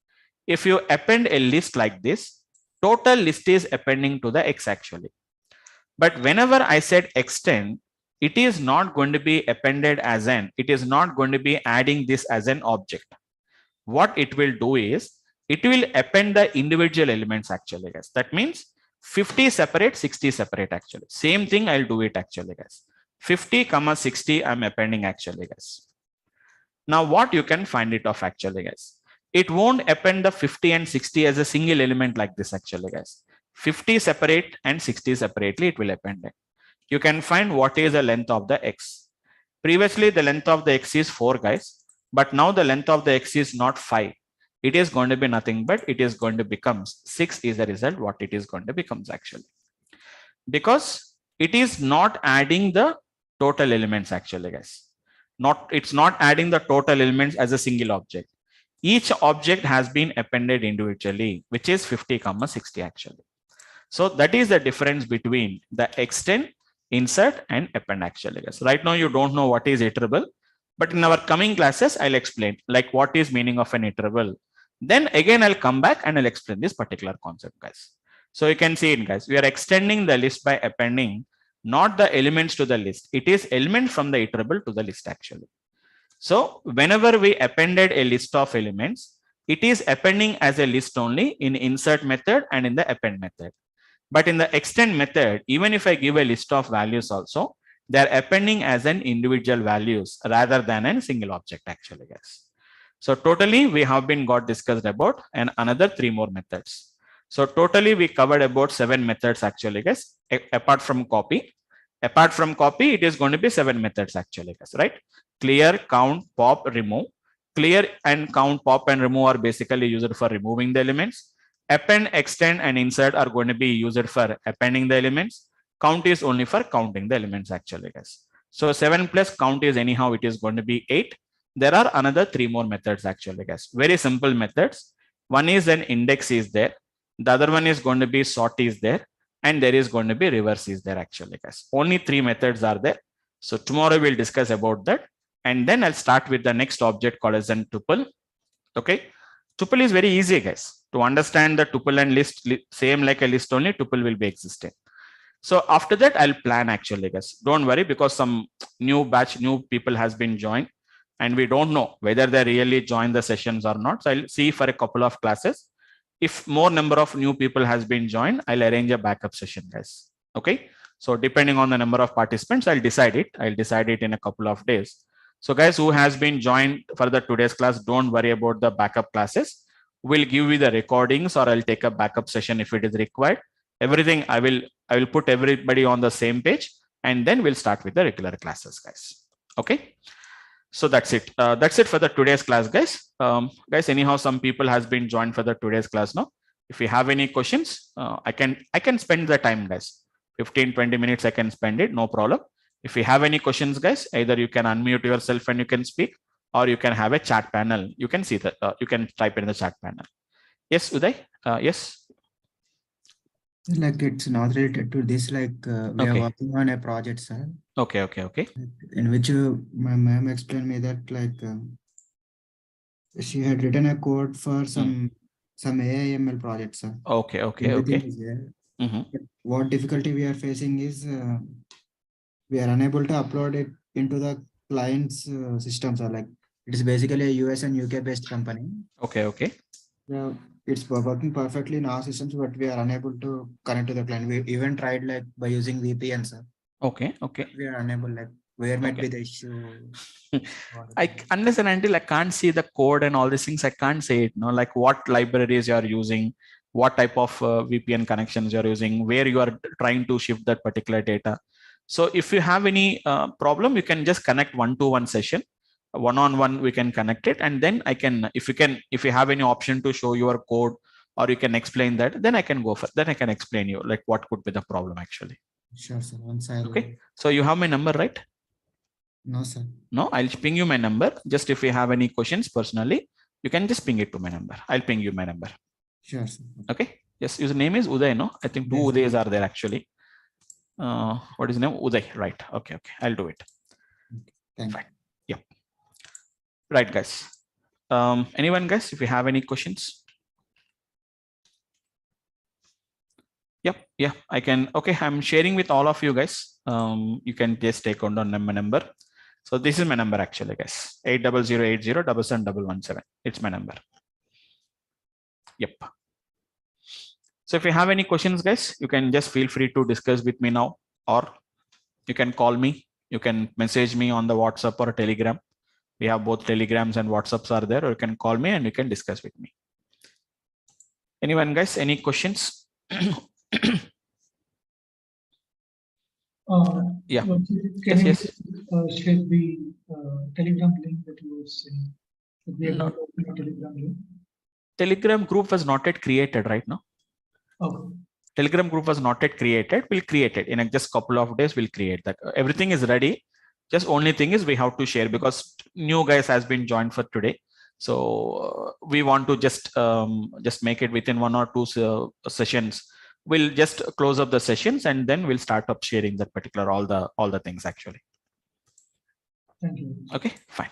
if you append a list like this, total list is appending to the x actually. But whenever I said extend, it is not going to be appended as an, it is not going to be adding this as an object. What it will do is, it will append the individual elements actually, guys. That means 50 separate, 60 separate actually. Same thing, I'll do it actually, guys. 50, 60, I'm appending actually, guys. Now what you can find it of actually, guys. It won't append the 50 and 60 as a single element like this actually, guys. 50 separate and 60 separately, it will append it. You can find what is the length of the x. Previously, the length of the x is 4, guys. But now the length of the x is not 5. It is going to be nothing but it is going to become 6 is the result what it is going to becomes actually. Because it is not adding the total elements actually, guys. It's not adding the total elements as a single object. Each object has been appended individually, which is 50, 60 actually. So that is the difference between the extend, insert and append actually, guys. Right now you don't know what is iterable, but in our coming classes, I'll explain like what is meaning of an iterable. Then again, I'll come back and I'll explain this particular concept, guys. So you can see it, guys. We are extending the list by appending not the elements to the list. It is element from the iterable to the list actually. So whenever we appended a list of elements, it is appending as a list only in insert method and in the append method. But in the extend method, even if I give a list of values also, they're appending as an individual values rather than a single object actually, guys. So totally we have been got discussed about and another 3 more methods. So totally we covered about 7 methods actually, guys, apart from copy. Apart from copy, it is going to be 7 methods actually, guys, right? Clear, count, pop, remove. Clear and count, pop and remove are basically used for removing the elements. Append, extend and insert are going to be used for appending the elements. Count is only for counting the elements actually, guys. So 7 plus count is anyhow, it is going to be 8. There are another 3 more methods actually, guys. Very simple methods. One is an index is there. The other one is going to be sort is there. And there is going to be reverse is there actually, guys. Only 3 methods are there. So tomorrow we'll discuss about that. And then I'll start with the next object called as an tuple. Okay. Tuple is very easy, guys. To understand the tuple and list, same like a list only, tuple will be existing. So after that, I'll plan actually, guys. Don't worry, because some new people has been joined, and we don't know whether they really join the sessions or not. So I'll see for a couple of classes. If more number of new people has been joined, I'll arrange a backup session, guys. Okay. So depending on the number of participants, I'll decide it. I'll decide it in a couple of days. So guys who has been joined for the today's class, don't worry about the backup classes. We'll give you the recordings, or I'll take a backup session if it is required. Everything I will put everybody on the same page, and then we'll start with the regular classes, guys. Okay. So that's it. That's it for the today's class, guys. Guys, anyhow, some people has been joined for the today's class now. If you have any questions, I can spend the time, guys. 15-20 minutes I can spend it, no problem. If you have any questions, guys, either you can unmute yourself and you can speak, or you can have a chat panel. You can see that you can type in the chat panel. Yes, Uday. Yes. Like it's not related to this. Like we are working on a project, sir. Okay. In which my ma'am explained me that like she had written a code for some AI/ML project, sir. Okay. Everything is there. What difficulty we are facing is we are unable to upload it into the client's systems. Or like it is basically a US and UK based company. Okay. Yeah, it's working perfectly in our systems, but we are unable to connect to the client. We even tried like by using VPN, sir. Okay. We are unable. Like where might be the issue? I understand until I can't see the code and all these things. I can't say it. No, like what libraries you are using, what type of VPN connections you are using, where you are trying to shift that particular data. So if you have any problem, you can just connect one-to-one session, one-on-one. We can connect it, and then I can, if you have any option to show your code, or you can explain that, then I can go for. Then I can explain you like what could be the problem actually. Sure, sir. Once I'll... Okay. So you have my number, right? No, sir. No, I'll ping you my number. Just if you have any questions personally, you can just ping it to my number. I'll ping you my number. Sure, sir. Okay. Yes, his name is Uday, no? I think two Udays are there actually. What is his name? Uday, right. Okay. I'll do it. Thank you. Yep. Right, guys. Anyone, guys, if you have any questions? Yep. Yeah, I can. Okay, I'm sharing with all of you guys. You can just take on my number. So this is my number actually, guys. 8008077117. It's my number. Yep. So if you have any questions, guys, you can just feel free to discuss with me now, or you can call me. You can message me on the WhatsApp or Telegram. We have both Telegrams and WhatsApps are there, or you can call me and you can discuss with me. Anyone, guys, any questions? Yeah. Can you share the Telegram link that you were saying? No. Telegram link? Telegram group was not yet created right now. Okay. Telegram group was not yet created. We'll create it in just couple of days. We'll create that. Everything is ready. Just only thing is we have to share because new guys has been joined for today. So we want to just make it within 1 or 2 sessions. We'll just close up the sessions and then we'll start up sharing that particular all the things actually. Thank you. Okay, fine.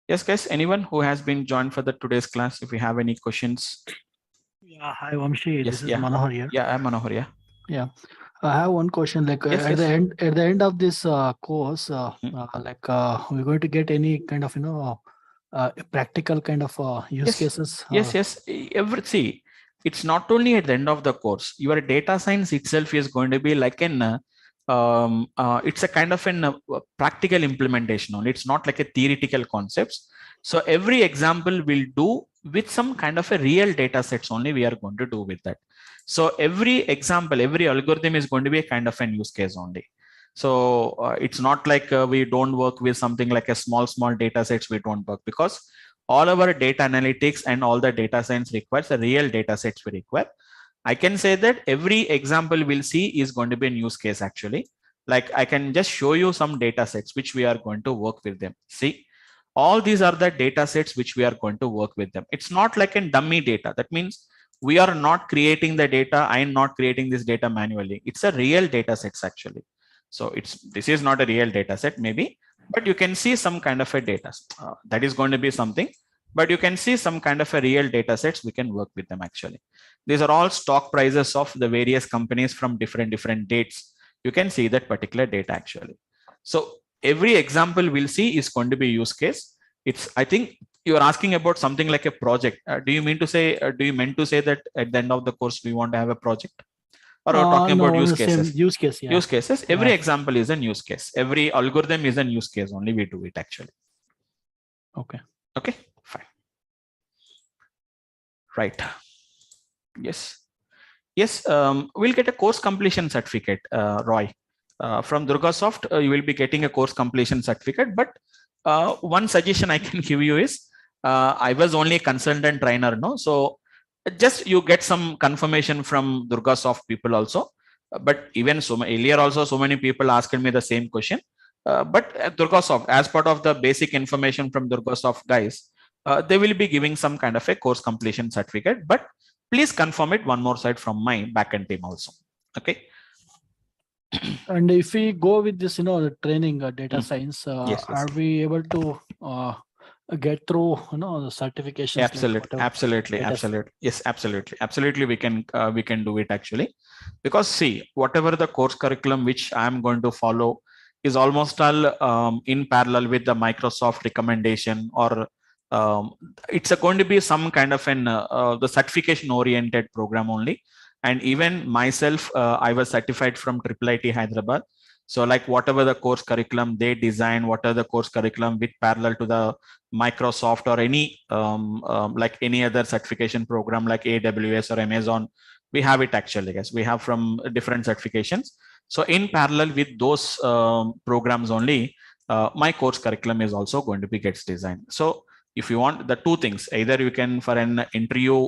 Yes, guys. Anyone who has been joined for the today's class, if you have any questions. Yeah, hi Vamsi. Yes, this is Manohar here. Yeah, I'm Manohar. Yeah. I have one question. Like at the end of this course, like we're going to get any kind of practical kind of use cases. Yes. See, it's not only at the end of the course. Your data science itself is going to be like an it's a kind of an practical implementation only. It's not like a theoretical concepts. So every example will do with some kind of a real data sets only we are going to do with that. So every example, every algorithm is going to be a kind of an use case only. So it's not like we don't work with something like a small data sets. We don't work because all our data analytics and all the data science requires a real data sets we require. I can say that every example we'll see is going to be a use case actually. Like I can just show you some data sets which we are going to work with them. See, all these are the data sets which we are going to work with them. It's not like a dummy data. That means we are not creating the data. I am not creating this data manually. It's a real data sets actually. So this is not a real data set maybe, but you can see some kind of a data that is going to be something but you can see some kind of a real data sets. We can work with them actually. These are all stock prices of the various companies from different dates. You can see that particular data actually. So every example we'll see is going to be use case. I think you're asking about something like a project. Do you mean to say that at the end of the course we want to have a project? Or are talking no, about use the cases? same use case, yeah. Use cases. Every example is a use case. Every algorithm is a use case. Only we do it actually. Okay. Okay, fine. Right. Yes. Yes, we'll get a course completion certificate, Roy. From Durgasoft, you will be getting a course completion certificate. But one suggestion I can give you is, I was only a consultant trainer, no? So just you get some confirmation from Durgasoft people also. But even earlier also, so many people asked me the same question. But at Durgasoft, as part of the basic information from Durgasoft guys, they will be giving some kind of a course completion certificate. But please confirm it one more side from my backend team also. Okay. And if we go with this, the training data science, Yes. are we able to get through, the certifications? Absolutely. Yes, absolutely. We can do it actually, because see, whatever the course curriculum which I am going to follow is almost all in parallel with the Microsoft recommendation, or it's going to be some kind of the certification oriented program only. And even myself, I was certified from IIIT Hyderabad. So like whatever the course curriculum they design, whatever the course curriculum with parallel to the Microsoft or any like any other certification program like AWS or Amazon, we have it actually, guys. We have from different certifications. So in parallel with those programs only, my course curriculum is also going to be gets designed. So if you want the two things, either you can for an interview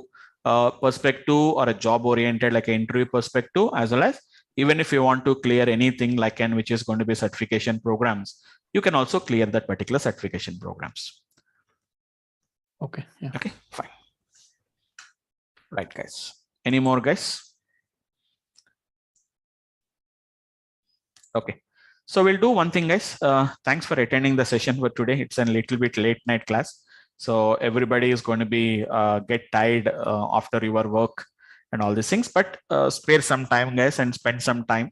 perspective or a job oriented like an interview perspective, as well as even if you want to clear anything like which is going to be certification programs, you can also clear that particular certification programs. Okay. Yeah. Okay, fine. Right, guys. Any more, guys? Okay. So we'll do one thing, guys. Thanks for attending the session for today. It's a little bit late night class. So everybody is going to be get tired after your work and all these things, but spare some time, guys, and spend some time.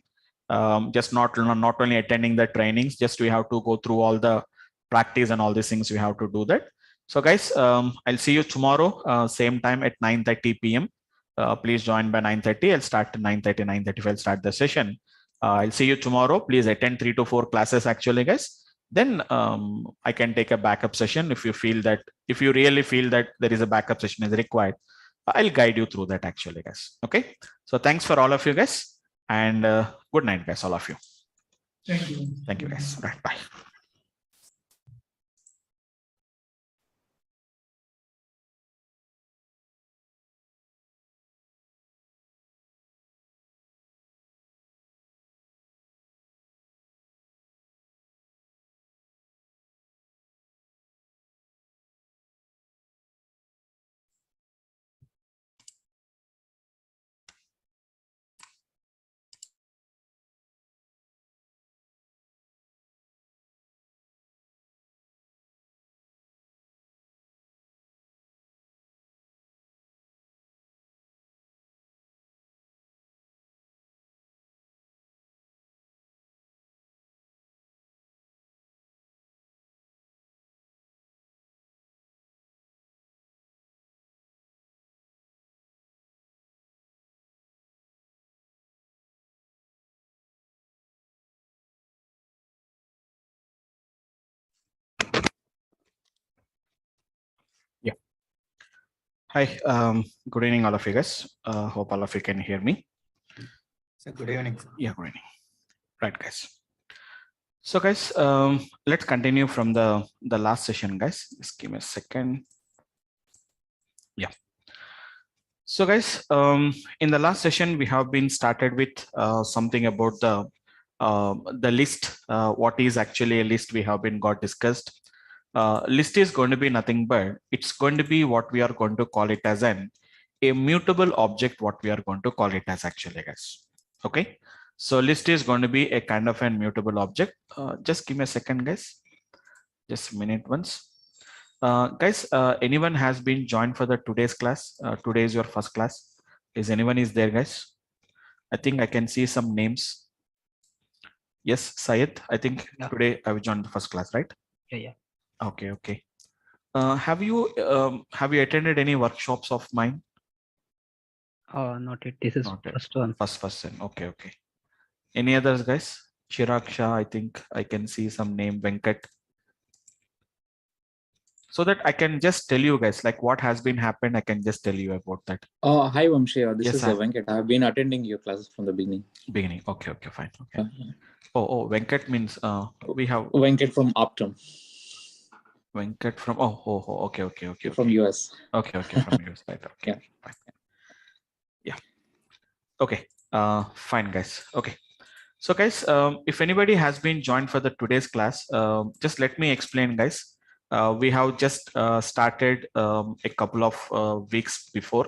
Just not only attending the trainings, just we have to go through all the practice and all these things. We have to do that. So guys, I'll see you tomorrow, same time at 9:30 p.m. Please join by 9:30. I'll start at 9:30, 9:35. I'll start the session. I'll see you tomorrow. Please attend 3 to 4 classes actually, guys. Then I can take a backup session if you really feel that there is a backup session is required. I'll guide you through that actually, guys. Okay. So thanks for all of you guys, and good night, guys, all of you. Thank you. Thank you, guys. Right. Bye. Yeah. Hi. Good evening, all of you guys. Hope all of you can hear me. So good evening. Yeah, good evening. Right, guys. So guys, let's continue from the last session, guys. Just give me a second. Yeah. So guys, in the last session, we have been started with something about the list. What is actually a list? We have been got discussed. List is going to be nothing but it's going to be what we are going to call it as a mutable object. What we are going to call it as actually, guys. Okay. So list is going to be a kind of a mutable object. Just give me a second, guys. Just a minute once. Guys, anyone has been joined for the today's class? Today is your first class. Is anyone is there, guys? I think I can see some names. Yes, Syed. I think today I will join the first class, right? Yeah. Okay, okay. Have you attended any workshops of mine? Not yet. This is Not yet. first one. First. Okay, okay. Any others, guys? Chirag Shah, I think I can see some name, Venkat. So that I can just tell you guys like what has been happened. I can just tell you about that. Hi Vamsi, this Yes, is Venkat. I've been attending your classes from the beginning. Okay, fine. Okay. Oh, Venkat means we have Venkat from Optum. Venkat from okay. From US. Okay, from US, right? Okay. Yeah. Fine. Yeah. Okay. Fine, guys. Okay. So, guys, if anybody has been joined for the today's class, just let me explain, guys. We have just started a couple of weeks before.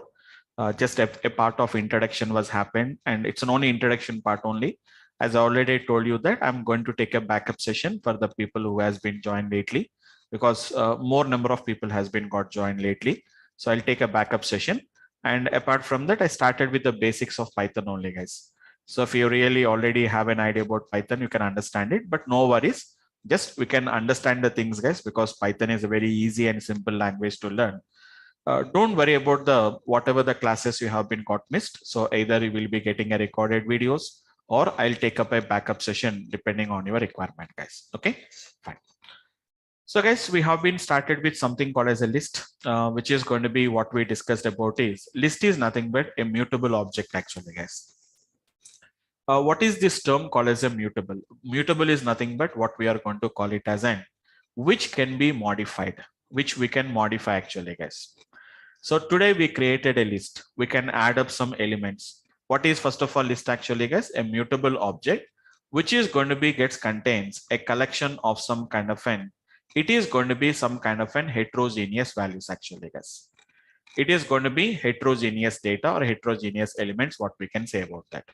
Just a part of introduction was happened, and it's an only introduction part only. As I already told you that I'm going to take a backup session for the people who has been joined lately, because more number of people has been got joined lately. So I'll take a backup session. And apart from that, I started with the basics of Python only, guys. So if you really already have an idea about Python, you can understand it, but no worries. Just we can understand the things, guys, because Python is a very easy and simple language to learn. Don't worry about the whatever the classes you have been got missed. So either you will be getting a recorded videos or I'll take up a backup session depending on your requirement, guys. Okay, fine. So guys, we have been started with something called as a list, which is going to be what we discussed about is list is nothing but a mutable object actually, guys. What is this term called as a mutable? Mutable is nothing but what we are going to call it as an which can be modified, which we can modify actually, guys. So today we created a list. We can add up some elements. What is first of all list actually, guys? A mutable object, which is going to be contains a collection of some kind of an. It is going to be some kind of an heterogeneous values actually, guys. It is going to be heterogeneous data or heterogeneous elements. What we can say about that.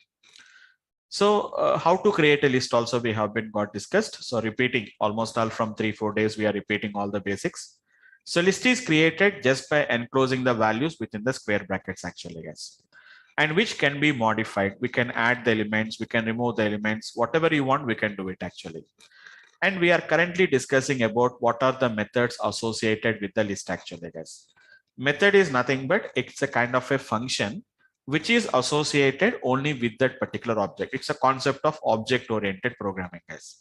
So how to create a list also we have been got discussed. So repeating almost all from 3-4 days, we are repeating all the basics. So list is created just by enclosing the values within the square brackets actually, guys, and which can be modified. We can add the elements, we can remove the elements, whatever you want, we can do it actually. And we are currently discussing about what are the methods associated with the list actually, guys. Method is nothing but it's a kind of a function which is associated only with that particular object. It's a concept of object-oriented programming, guys.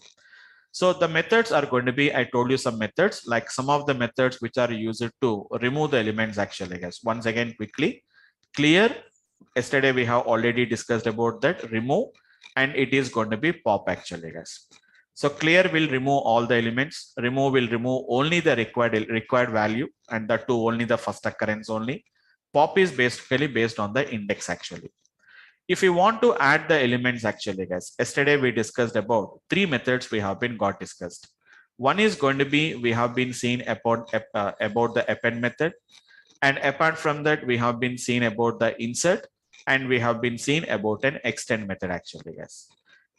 So the methods are going to be, I told you some methods, like some of the methods which are used to remove the elements actually, guys. Once again, quickly, clear. Yesterday we have already discussed about that, remove, and it is going to be pop actually, guys. So clear will remove all the elements, remove will remove only the required value, and that too only the first occurrence only. Pop is basically based on the index actually. If you want to add the elements actually, guys, yesterday we discussed about 3 methods we have been got discussed. One is going to be, we have been seen about the append method. And apart from that, we have been seen about the insert, and we have been seen about an extend method actually, guys.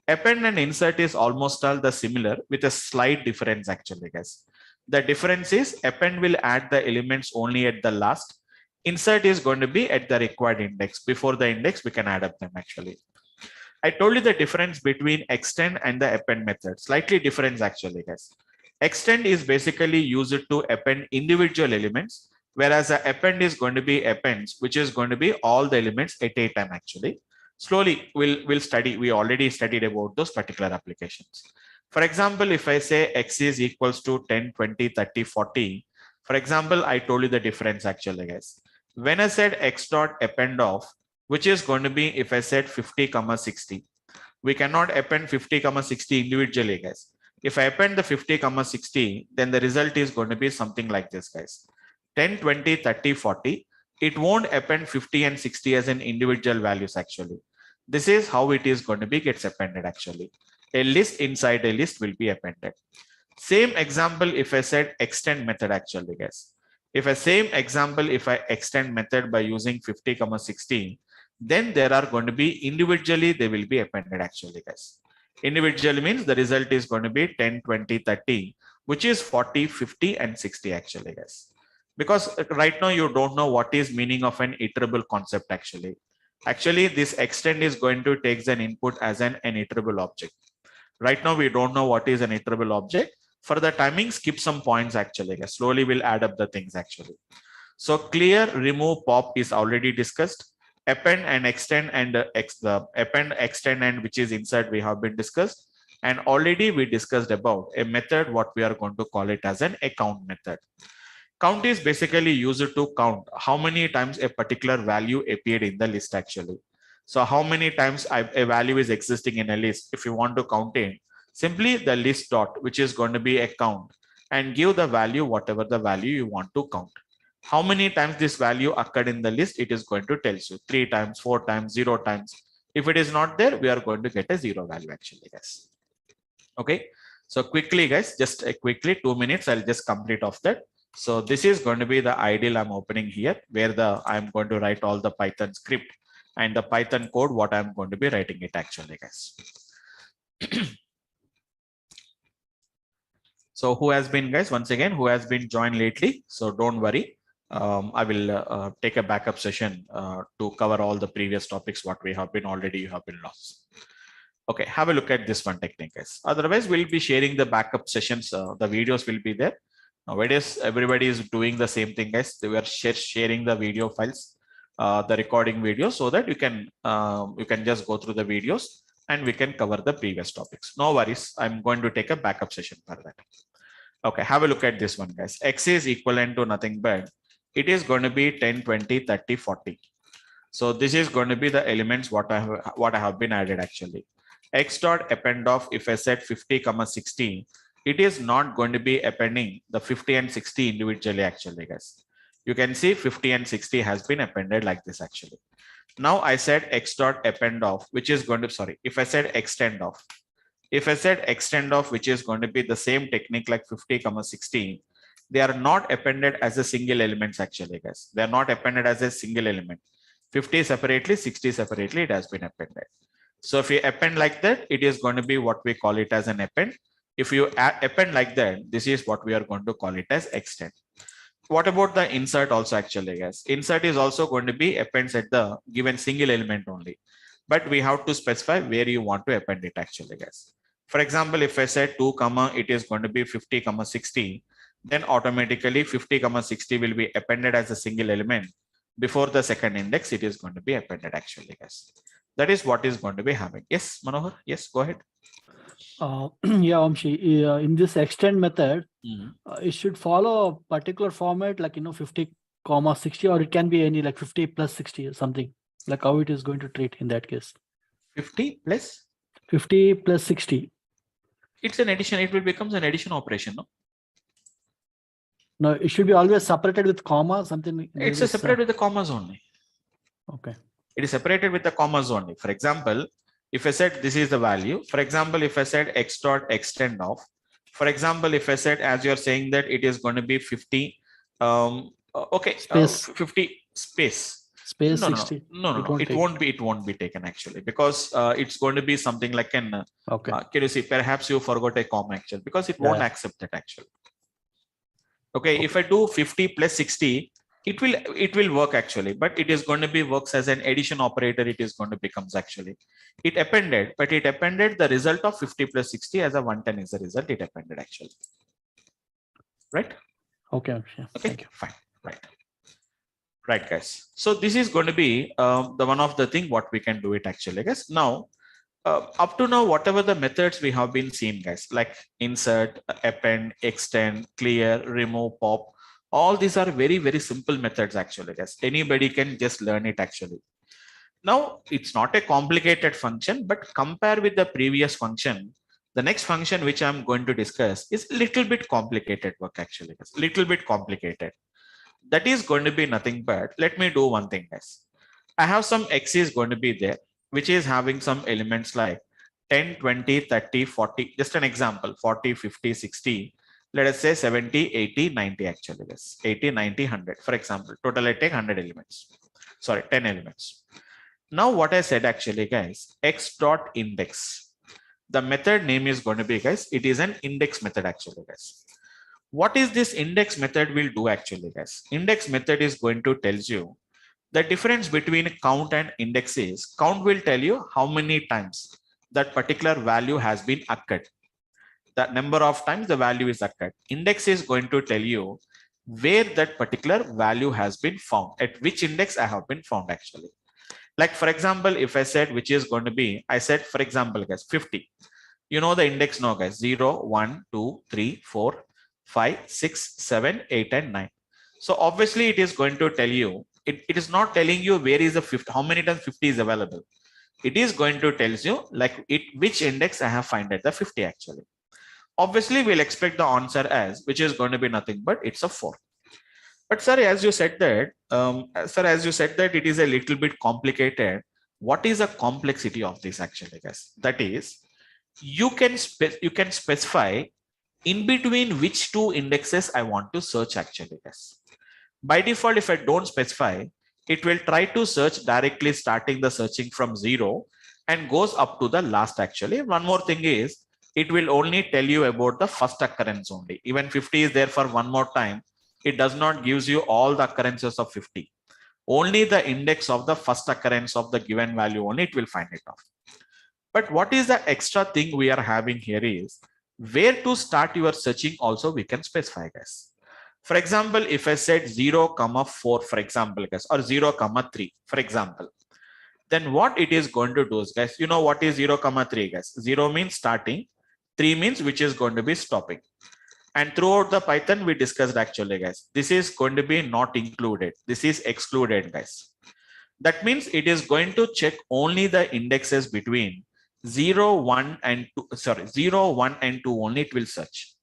Append and insert is almost all the similar with a slight difference actually, guys. The difference is append will add the elements only at the last. Insert is going to be at the required index. Before the index, we can add up them actually. I told you the difference between extend and the append method. Slightly difference actually, guys. Extend is basically used to append individual elements, whereas the append is going to be appends, which is going to be all the elements at a time actually. Slowly, we'll study. We already studied about those particular applications. For example, if I say x is equals to 10, 20, 30, 40, for example, I told you the difference actually, guys. When I said x dot append of, which is going to be if I said 50, 60, we cannot append 50, 60 individually, guys. If I append the 50, 60, then the result is going to be something like this, guys. 10, 20, 30, 40. It won't append 50 and 60 as an individual values actually. This is how it is going to be gets appended actually. A list inside a list will be appended. Same example if I said extend method actually, guys. If a same example, if I extend method by using 50, 60, then there are going to be individually, they will be appended actually, guys. Individually means the result is going to be 10, 20, 30, which is 40, 50, and 60 actually, guys. Because right now you don't know what is meaning of an iterable concept actually. Actually, this extend is going to take an input as an iterable object. Right now, we don't know what is an iterable object. For the timing, skip some points actually. Guys. Slowly we'll add up the things actually. So clear, remove, pop is already discussed. Append and extend and the append, extend, and which is insert we have been discussed. And already we discussed about a method, what we are going to call it as an account method. Count is basically used to count how many times a particular value appeared in the list actually. So how many times a value is existing in a list. If you want to count in, simply the list dot, which is going to be a count, and give the value, whatever the value you want to count. How many times this value occurred in the list, it is going to tell you 3 times, 4 times, 0 times. If it is not there, we are going to get a 0 value actually, guys. Okay. So quickly, guys, just quickly 2 minutes, I'll just complete off that. So this is going to be the ideal I'm opening here, where I'm going to write all the Python script and the Python code, what I'm going to be writing it actually, guys. So who has been, guys, once again, who has been joined lately? So don't worry. I will take a backup session to cover all the previous topics, what we have been already, you have been lost. Okay, have a look at this one technique, guys. Otherwise, we'll be sharing the backup sessions. The videos will be there. Nowadays, everybody is doing the same thing, guys. They were sharing the video files, the recording video, so that you can just go through the videos and we can cover the previous topics. No worries. I'm going to take a backup session for that. Okay, have a look at this one, guys. X is equivalent to nothing but it is going to be 10, 20, 30, 40. So this is going to be the elements what I have been added actually. X dot append of, if I said 50, 60, it is not going to be appending the 50 and 60 individually actually, guys. You can see 50 and 60 has been appended like this actually. Now I said X dot append of, which is going to, sorry, if I said extend of, which is going to be the same technique like 50, 60, they are not appended as a single elements actually, guys. They are not appended as a single element. 50 separately, 60 separately, it has been appended. So if you append like that, it is going to be what we call it as an append. If you append like that, this is what we are going to call it as extend. What about the insert also actually, guys? Insert is also going to be appends at the given single element only. But we have to specify where you want to append it actually, guys. For example, if I said 2, it is going to be 50, 60, then automatically 50, 60 will be appended as a single element. Before the second index, it is going to be appended actually, guys. That is what is going to be happening. Yes, Manohar? Yes, go ahead. Yeah, Vamshi, in this extend method, it should follow a particular format like, 50, 60, or it can be any like 50 plus 60 or something, like how it is going to treat in that case. 50 plus? 50 plus 60. It's an addition. It will become an addition operation, no? No, it should be always separated with comma, something. It's separated with the commas only. Okay. It is separated with the commas only. For example, if I said this is the value, for example, if I said X dot extend of, for example, if I said, as you're saying that it is going to be 50, okay, space. 50 space. Space no, 60. No, it won't be taken actually, because it's going to be something like an, okay. Can you see, perhaps you forgot a comma actually, because it won't accept that actually. Okay, if I do 50 plus 60, it will work actually, but it is going to be works as an addition operator. It is going to becomes actually, it appended, but it appended the result of 50 plus 60 as a 110 is the result it appended actually. Right? Okay. Yeah, okay, fine. Right, guys. So this is going to be the one of the thing what we can do it actually, guys. Now, up to now, whatever the methods we have been seeing, guys, like insert, append, extend, clear, remove, pop, all these are very, very simple methods actually, guys. Anybody can just learn it actually. Now, it's not a complicated function, but compare with the previous function, the next function which I'm going to discuss is a little bit complicated work actually, guys. Little bit complicated. That is going to be nothing but, let me do one thing, guys. I have some X is going to be there, which is having some elements like 10, 20, 30, 40, just an example, 40, 50, 60, let us say 70, 80, 90 actually, this 80, 90, 100, for example, total I take 100 elements, sorry, 10 elements. Now what I said actually, guys, X dot index, the method name is going to be, guys, it is an index method actually, guys. What is this index method will do actually, guys? Index method is going to tell you the difference between count and index is count will tell you how many times that particular value has been occurred. The number of times the value is occurred. Index is going to tell you where that particular value has been found, at which index I have been found actually. Like for example, if I said which is going to be, I said for example guys 50. You know the index now guys, 0, 1, 2, 3, 4, 5, 6, 7, 8 and 9. So obviously it is going to tell you, it is not telling you where is the 50, how many times 50 is available. It is going to tell you like which index I have found at the 50 actually. Obviously we'll expect the answer as, which is going to be nothing but it's a 4. But sir, as you said that, it is a little bit complicated. What is the complexity of this actually, guys? That is, you can specify in between which two indexes I want to search actually, guys. By default, if I don't specify, it will try to search directly starting the searching from 0 and goes up to the last actually. One more thing is, it will only tell you about the first occurrence only. Even 50 is there for one more time. It does not gives you all the occurrences of 50. Only the index of the first occurrence of the given value only it will find it off. But what is the extra thing we are having here is where to start your searching also we can specify, guys. For example, if I said 0, 4, for example, guys, or 0, 3, for example, then what it is going to do is, guys, you know what is 0, 3, guys? 0 means starting, 3 means which is going to be stopping. And throughout the Python, we discussed actually, guys, this is going to be not included. This is excluded, guys. That means it is going to check only the indexes between 0, 1 and 2, 0, 1 and 2 only it will search.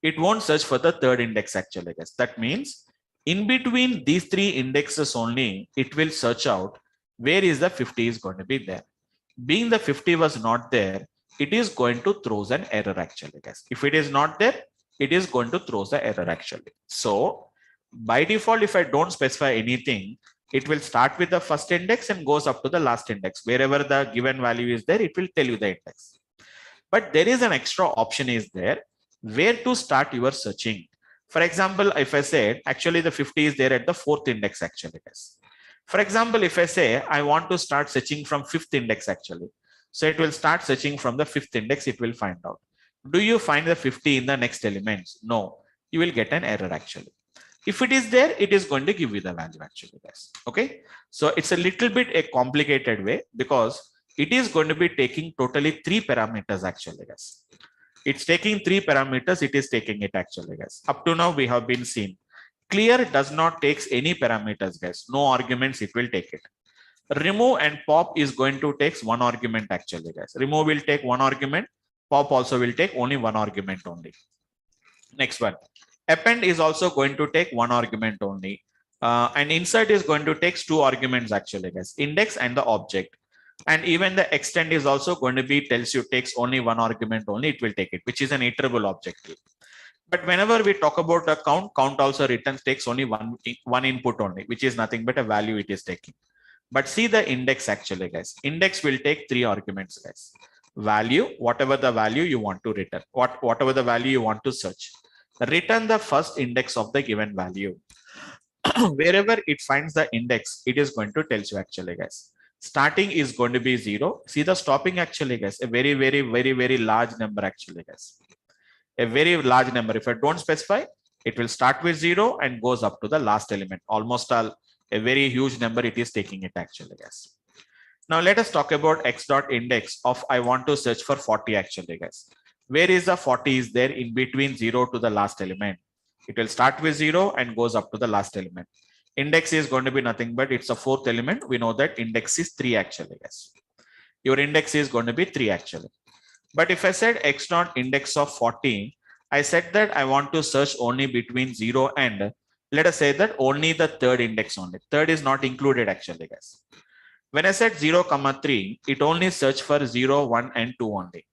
It won't search for the third index actually, guys. That means in between these three indexes only, it will search out where is the 50 is going to be there. Being the 50 was not there, it is going to throw an error actually, guys. If it is not there, it is going to throw the error actually. So by default, if I don't specify anything, it will start with the first index and goes up to the last index. Wherever the given value is there, it will tell you the index. But there is an extra option is there where to start your searching. For example, if I say actually the 50 is there at the fourth index actually, guys. For example, if I say I want to start searching from fifth index actually, so it will start searching from the fifth index, it will find out. Do you find the 50 in the next elements? No, you will get an error actually. If it is there, it is going to give you the value actually, guys. Okay, so it's a little bit a complicated way because it is going to be taking totally 3 parameters actually, guys. It's taking 3 parameters, it is taking it actually, guys. Up to now, we have been seen. Clear does not take any parameters, guys. No arguments, it will take it. Remove and pop is going to take 1 argument actually, guys. Remove will take 1 argument. Pop also will take only 1 argument only. Next one. Append is also going to take 1 argument only. And insert is going to take 2 arguments actually, guys. Index and the object. And even the extend is also going to be tells you takes only 1 argument only, it will take it, which is an iterable objective. But whenever we talk about the count also returns takes only one input only, which is nothing but a value it is taking. But see the index actually, guys. Index will take 3 arguments, guys. Value, whatever the value you want to return, whatever the value you want to search. Return the first index of the given value. Wherever it finds the index, it is going to tell you actually, guys. Starting is going to be 0. See the stopping actually, guys. A very, very, very, very large number actually, guys. A very large number. If I don't specify, it will start with 0 and goes up to the last element. Almost all a very huge number it is taking it actually, guys. Now let us talk about x dot index of I want to search for 40 actually, guys. Where is the 40 is there in between 0 to the last element? It will start with 0 and goes up to the last element. Index is going to be nothing but it's a 4th element. We know that index is 3 actually, guys. Your index is going to be 3 actually. But if I said x dot index of 40, I said that I want to search only between 0 and let us say that only the 3rd index only. 3rd is not included actually, guys. When I said 0, 3, it only search for 0, 1 and 2 only.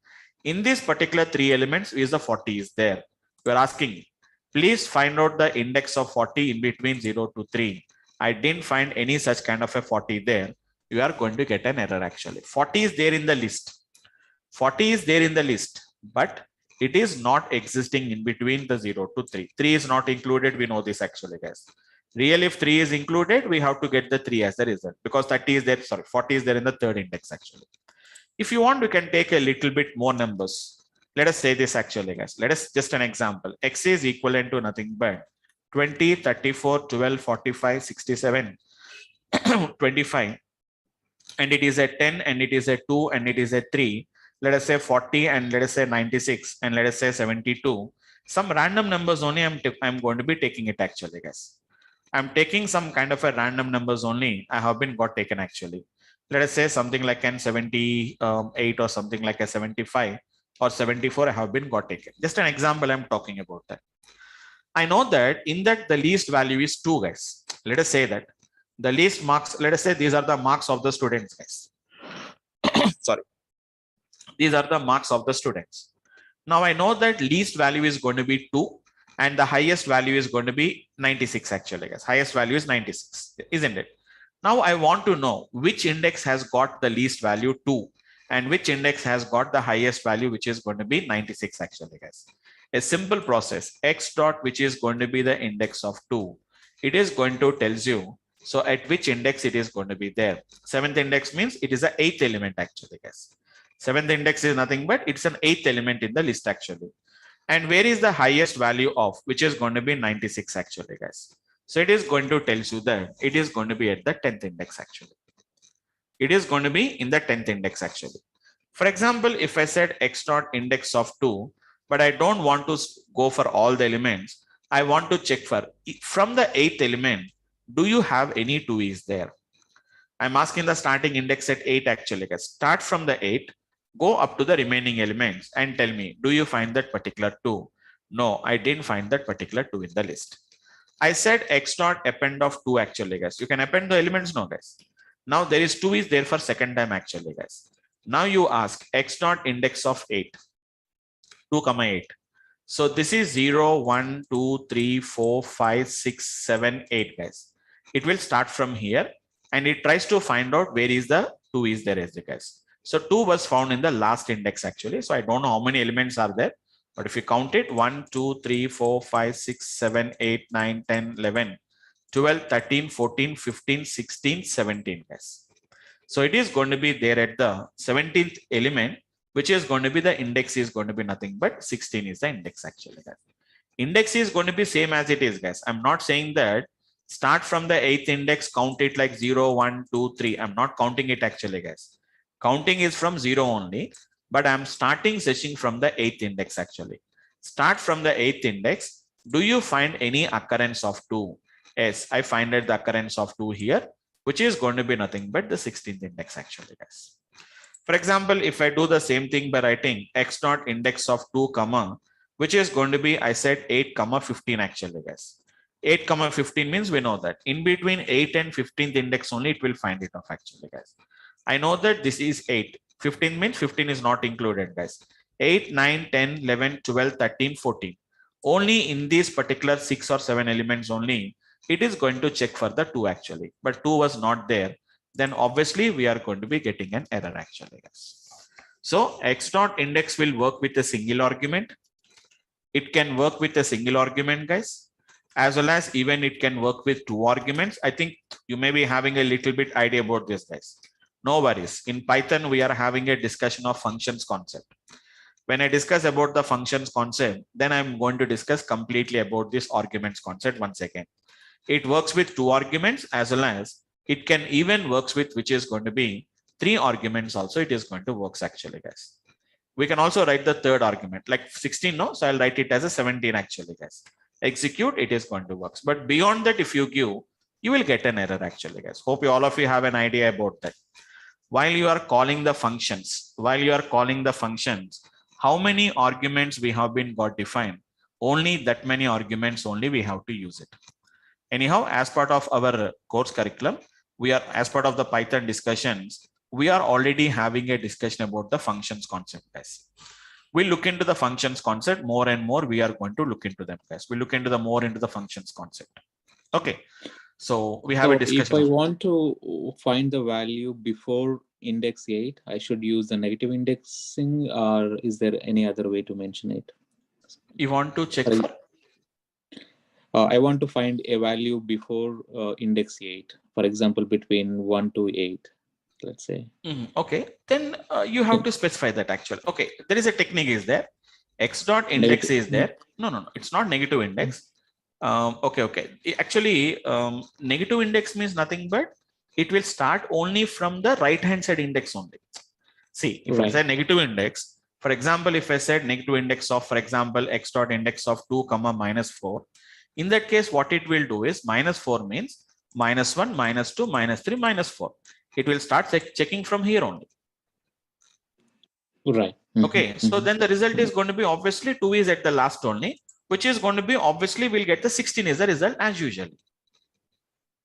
In this particular 3 elements is the 40 is there. You are asking me, please find out the index of 40 in between 0 to 3. I didn't find any such kind of a 40 there. You are going to get an error actually. 40 is there in the list. 40 is there in the list, but It is not existing in between the 0 to 3. 3 is not included. We know this actually, guys. Real, if 3 is included, we have to get the 3 as the result because 30 is there. Sorry, 40 is there in the third index actually. If you want, we can take a little bit more numbers. Let us say this actually, guys. Let us just an example. X is equivalent to nothing but 20, 34, 12, 45, 67, 25. And it is a 10, and it is a 2, and it is a 3. Let us say 40, and let us say 96, and let us say 72. Some random numbers only I'm going to be taking it actually, guys. I'm taking some kind of a random numbers only. I have been got taken actually. Let us say something like an 78 or something like a 75 or 74. I have been got taken. Just an example I'm talking about that. I know that in that the least value is 2, guys. Let us say that the least marks, let us say these are the marks of the students, guys. Sorry. These are the marks of the students. Now I know that least value is going to be 2 and the highest value is going to be 96 actually, guys. Highest value is 96, isn't it? Now I want to know which index has got the least value 2 and which index has got the highest value, which is going to be 96 actually, guys. A simple process, x dot, which is going to be the index of 2. It is going to tells you, so at which index it is going to be there. 7th index means it is the 8th element actually, guys. 7th index is nothing but it's an 8th element in the list actually. And where is the highest value of, which is going to be 96 actually, guys. So it is going to tell you that it is going to be at the 10th index actually. It is going to be in the 10th index actually. For example, if I said x dot index of 2, but I don't want to go for all the elements, I want to check for from the 8th element, do you have any 2 is there? I'm asking the starting index at 8 actually, guys. Start from the 8, go up to the remaining elements and tell me, do you find that particular 2? No, I didn't find that particular 2 in the list. I said x dot append of 2 actually, guys. You can append the elements now, guys. Now there is 2 is there for second time actually, guys. Now you ask x dot index of 8, 2, 8. So this is 0, 1, 2, 3, 4, 5, 6, 7, 8, guys. It will start from here and it tries to find out where is the 2 is there as the guys. So 2 was found in the last index actually. So I don't know how many elements are there, but if you count it, 1, 2, 3, 4, 5, 6, 7, 8, 9, 10, 11, 12, 13, 14, 15, 16, 17, guys. So it is going to be there at the 17th element, which is going to be the index is going to be nothing but 16 is the index actually, guys. Index is going to be same as it is, guys. I'm not saying that start from the 8th index, count it like 0, 1, 2, 3. I'm not counting it actually, guys. Counting is from 0 only, but I'm starting searching from the 8th index actually. Start from the 8th index. Do you find any occurrence of 2? Yes, I find that the occurrence of 2 here, which is going to be nothing but the 16th index actually, guys. For example, if I do the same thing by writing x dot index of 2 comma, which is going to be, I said 8 comma 15 actually, guys. 8 comma 15 means we know that in between 8 and 15th index only it will find it off actually, guys. I know that this is 8. 15 means 15 is not included, guys. 8, 9, 10, 11, 12, 13, 14. Only in these particular 6 or 7 elements only, it is going to check for the 2 actually, but 2 was not there. Then obviously we are going to be getting an error actually, guys. So x dot index will work with a single argument. It can work with a single argument, guys, as well as even it can work with 2 arguments. I think you may be having a little bit idea about this, guys. No worries. In Python, we are having a discussion of functions concept. When I discuss about the functions concept, then I'm going to discuss completely about this arguments concept once again. It works with 2 arguments as well as it can even works with which is going to be 3 arguments also. It is going to works actually, guys. We can also write the third argument like 16. No, so I'll write it as a 17 actually, guys. Execute, it is going to work. But beyond that, if you give, you will get an error actually, guys. Hope all of you have an idea about that. While you are calling the functions, how many arguments we have been got defined? Only that many arguments only we have to use it. Anyhow, as part of our course curriculum, we are, as part of the Python discussions, we are already having a discussion about the functions concept, guys. We look into the functions concept more and more. We are going to look into them, guys. We look into the more into the functions concept. Okay. So we have a So if discussion. I want to find the value before index 8, I should use the negative indexing, or is there any other way to mention it? You want to check Sorry. for? I want to find a value before index 8, for example, between 1 to 8, let's say. Okay, then you have to specify that actually. Okay, there is a technique is there. X dot index Negative. is there. No, it's not negative index. Okay. Actually, negative index means nothing but it will start only from the right hand side index only. See, if I say negative index, for example, if I said negative index of, for example, x dot index of 2 comma minus 4, in that case, what it will do is minus 4 means minus 1, minus 2, minus 3, minus 4. It will start checking from here only. Right. Okay, so then the result is going to be obviously 2 is at the last only, which is going to be obviously we'll get the 16 is the result as usual.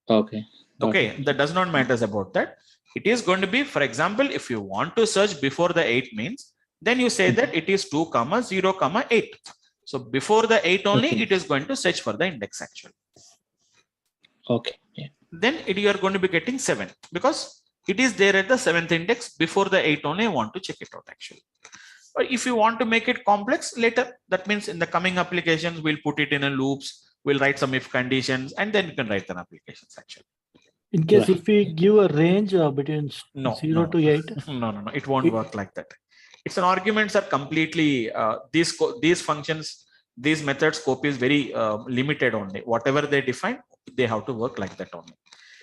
Okay. Okay, that does not matter about that. It is going to be, for example, if you want to search before the 8 means, then you say that it is 2 comma 0 comma 8. So before the 8 only, it is going to search for the index actually. Okay. Yeah. Then you are going to be getting 7 because it is there at the 7th index. Before the 8 only, I want to check it out actually. But if you want to make it complex later, that means in the coming applications, we'll put it in a loops, we'll write some if conditions, and then you can write an applications actually. In case if we give a range between 0 to 8. No, it won't work like that. It's an arguments are completely, these functions, these methods scope is very limited only. Whatever they define, they have to work like that only.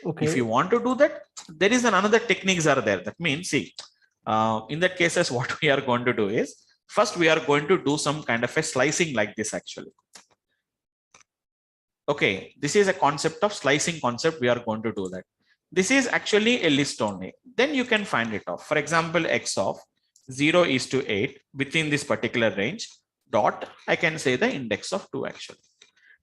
Okay. If you want to do that, there is another techniques are there. That means, see, in that cases, what we are going to do is, first we are going to do some kind of a slicing like this actually. Okay, this is a concept of slicing concept. We are going to do that. This is actually a list only. Then you can find it off. For example, x of 0 is to 8 within this particular range dot, I can say the index of 2 actually.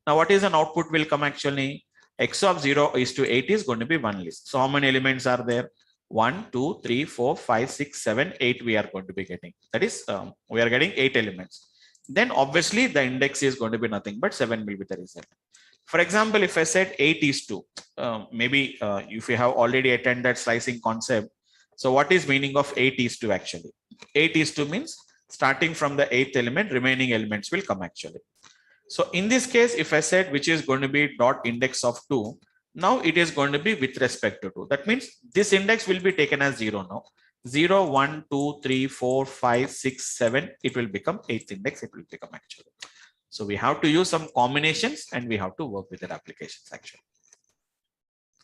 Now, what is an output will come actually? X of 0 is to 8 is going to be one list. So how many elements are there? 1, 2, 3, 4, 5, 6, 7, 8 we are going to be getting. That is, we are getting 8 elements. Then obviously the index is going to be nothing but 7 will be the result. For example, if I said 8 is 2, maybe if you have already attended slicing concept. So what is meaning of 8 is 2 actually? 8 is 2 means starting from the 8th element, remaining elements will come actually. So in this case, if I said which is going to be dot index of 2, now it is going to be with respect to 2. That means this index will be taken as 0 now. 0, 1, 2, 3, 4, 5, 6, 7, it will become 8th index, it will become actually. So we have to use some combinations and we have to work with their applications actually.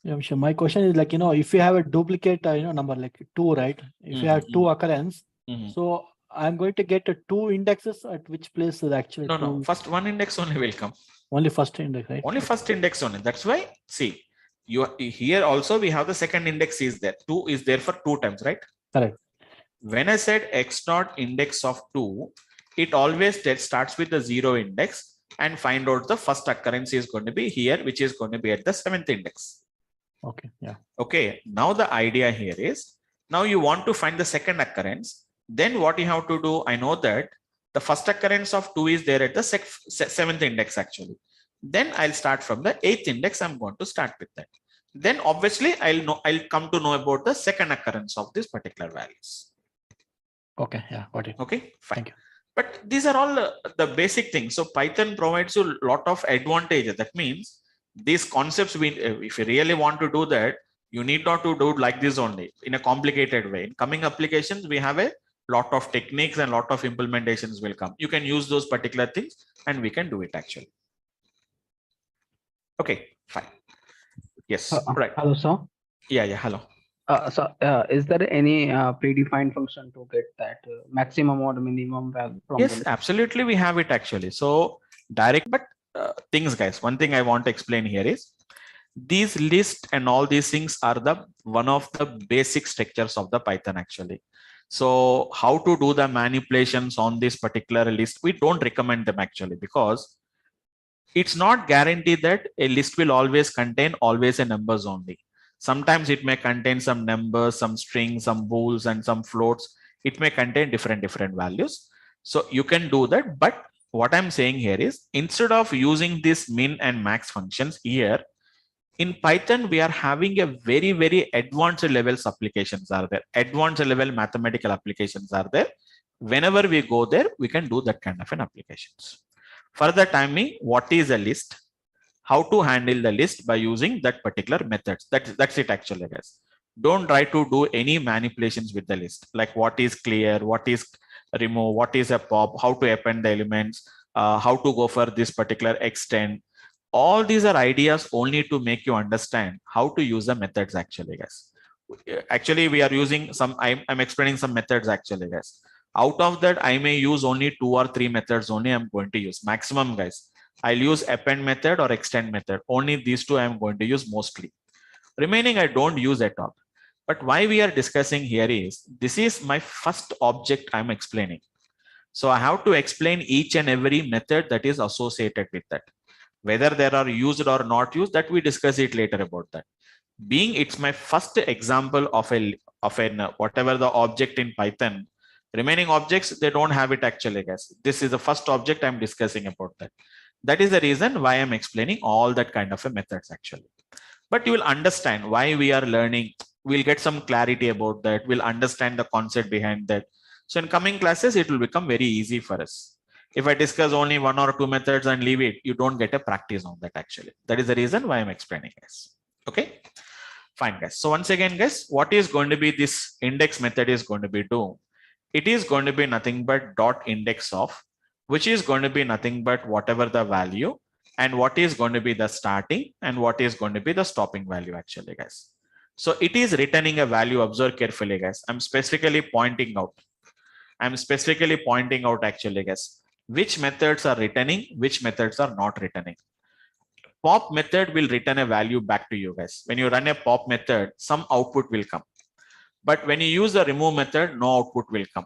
Yeah, sure. My question is like, if you have a duplicate, number like 2, right? If you have 2 occurrence, so I'm going to get 2 indexes at which place is actually No, first one index only will come. Only first index, right? Only first index only. That's why, see, you here also we have the second index is there. 2 is there for 2 times, right? Correct. When I said x dot index of 2, it always starts with the 0 index and find out the first occurrence is going to be here, which is going to be at the 7th index. Okay. Yeah. Okay. Now the idea here is, now you want to find the second occurrence. Then what you have to do, I know that the first occurrence of 2 is there at the 7th index actually. Then I'll start from the 8th index. I'm going to start with that. Then obviously I'll come to know about the second occurrence of these particular values. Okay. Yeah. Got it. Okay. Fine. Thank you. But these are all the basic things. So Python provides you a lot of advantages. That means these concepts, if you really want to do that, you need not to do it like this only in a complicated way. In coming applications, we have a lot of techniques and lot of implementations will come. You can use those particular things and we can do it actually. Okay, fine. Yes, right. Hello, sir. Yeah, hello. Is there any predefined function to get that maximum or minimum value from Yes, absolutely. We have it actually. So direct, but things, guys, one thing I want to explain here is these lists and all these things are the one of the basic structures of the Python actually. So how to do the manipulations on this particular list, we don't recommend them actually, because it's not guaranteed that a list will always contain always a numbers only. Sometimes it may contain some numbers, some strings, some bools, and some floats. It may contain different values. So you can do that. But what I'm saying here is, instead of using this min and max functions here, In Python, we are having a very, very advanced levels applications are there. Advanced level mathematical applications are there. Whenever we go there, we can do that kind of an applications. For the timing, what is a list? How to handle the list by using that particular methods. That's it actually, guys. Don't try to do any manipulations with the list, like what is clear, what is remove, what is a pop, how to append the elements, how to go for this particular extend. All these are ideas only to make you understand how to use the methods actually, guys. Actually, we are using some, I'm explaining some methods actually, guys. Out of that, I may use only 2 or 3 methods only I'm going to use. Maximum, guys. I'll use append method or extend method. Only these two I'm going to use mostly. Remaining, I don't use at all. But why we are discussing here is, this is my first object I'm explaining. So I have to explain each and every method that is associated with that. Whether they are used or not used, that we discuss it later about that. Being it's my first example of an whatever the object in Python, remaining objects, they don't have it actually, guys. This is the first object I'm discussing about that. That is the reason why I'm explaining all that kind of a methods actually. But you will understand why we are learning. We'll get some clarity about that. We'll understand the concept behind that. So in coming classes, it will become very easy for us. If I discuss only 1 or 2 methods and leave it, you don't get a practice on that actually. That is the reason why I'm explaining, guys. Okay, fine, guys. So once again, guys, what is going to be this index method is going to be do? It is going to be nothing but dot index of, which is going to be nothing but whatever the value, and what is going to be the starting and what is going to be the stopping value actually, guys. So it is returning a value. Observe carefully, guys. I'm specifically pointing out actually, guys, which methods are returning, which methods are not returning. Pop method will return a value back to you, guys. When you run a pop method, some output will come. But when you use the remove method, no output will come.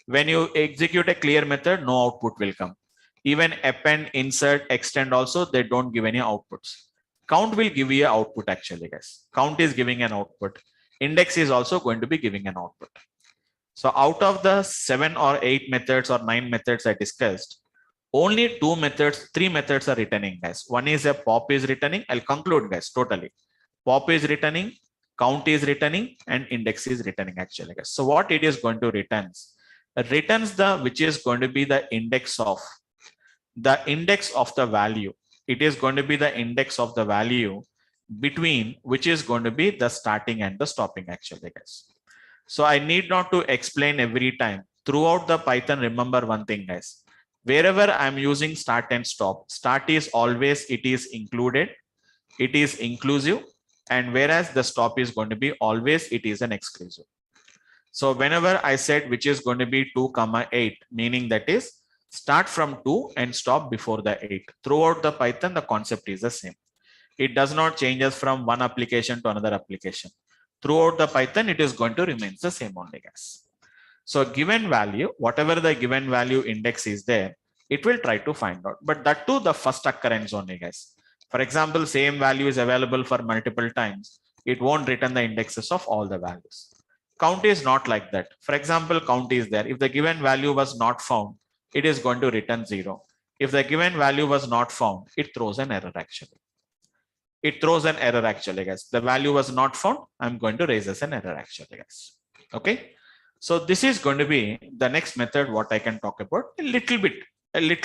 When you execute a clear method, no output will come. Even append, insert, extend also, they don't give any outputs. Count will give you an output actually, guys. Count is giving an output. Index is also going to be giving an output. So out of the 7 or 8 methods or 9 methods I discussed, only 2 methods, 3 methods are returning, guys. One is a pop is returning. I'll conclude, guys, totally. Pop is returning, count is returning, and index is returning actually, guys. So what it is going to returns the, which is going to be the index of the value. It is going to be the index of the value between, which is going to be the starting and the stopping actually, guys. So I need not to explain every time. Throughout the Python, remember one thing, guys. Wherever I'm using start and stop, start is always, it is included, it is inclusive, and whereas the stop is going to be always, it is an exclusive. So whenever I said which is going to be 2, 8, meaning that is start from 2 and stop before the 8. Throughout the Python, the concept is the same. It does not change us from one application to another application. Throughout the Python, it is going to remain the same only, guys. So given value, whatever the given value index is there, it will try to find out. But that too, the first occurrence only, guys. For example, same value is available for multiple times. It won't return the indexes of all the values. Count is not like that. For example, count is there. If the given value was not found, it is going to return 0. If the given value was not found, it throws an error actually. It throws an error actually, guys. The value was not found. I'm going to raise as an error actually, guys. Okay. So this is going to be the next method what I can talk about. A little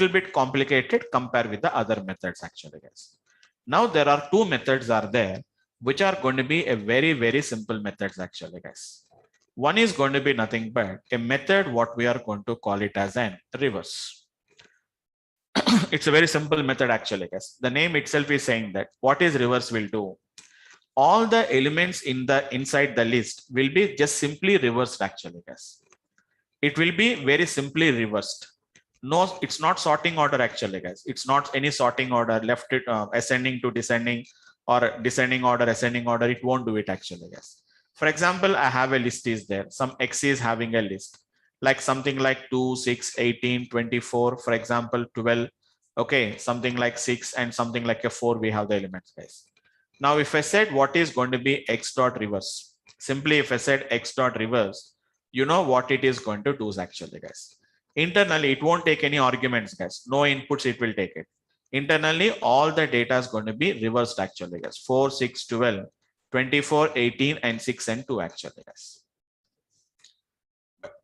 bit complicated compared with the other methods actually, guys. Now there are 2 methods are there which are going to be a very, very simple methods actually, guys. One is going to be nothing but a method what we are going to call it as an reverse. It's a very simple method actually, guys. The name itself is saying that what is reverse will do. All the elements inside the list will be just simply reversed actually, guys. It will be very simply reversed. No, it's not sorting order actually, guys. It's not any sorting order, left it ascending to descending or descending order, ascending order. It won't do it actually, guys. For example, I have a list is there. Some X is having a list like something like 2, 6, 18, 24, for example, 12. Okay, something like 6 and something like a 4. We have the elements, guys. Now, if I said what is going to be X dot reverse, simply if I said X dot reverse, you know what it is going to do actually, guys. Internally, it won't take any arguments, guys. No inputs, it will take it. Internally, all the data is going to be reversed actually, guys. 4, 6, 12, 24, 18, and 6 and 2 actually, guys.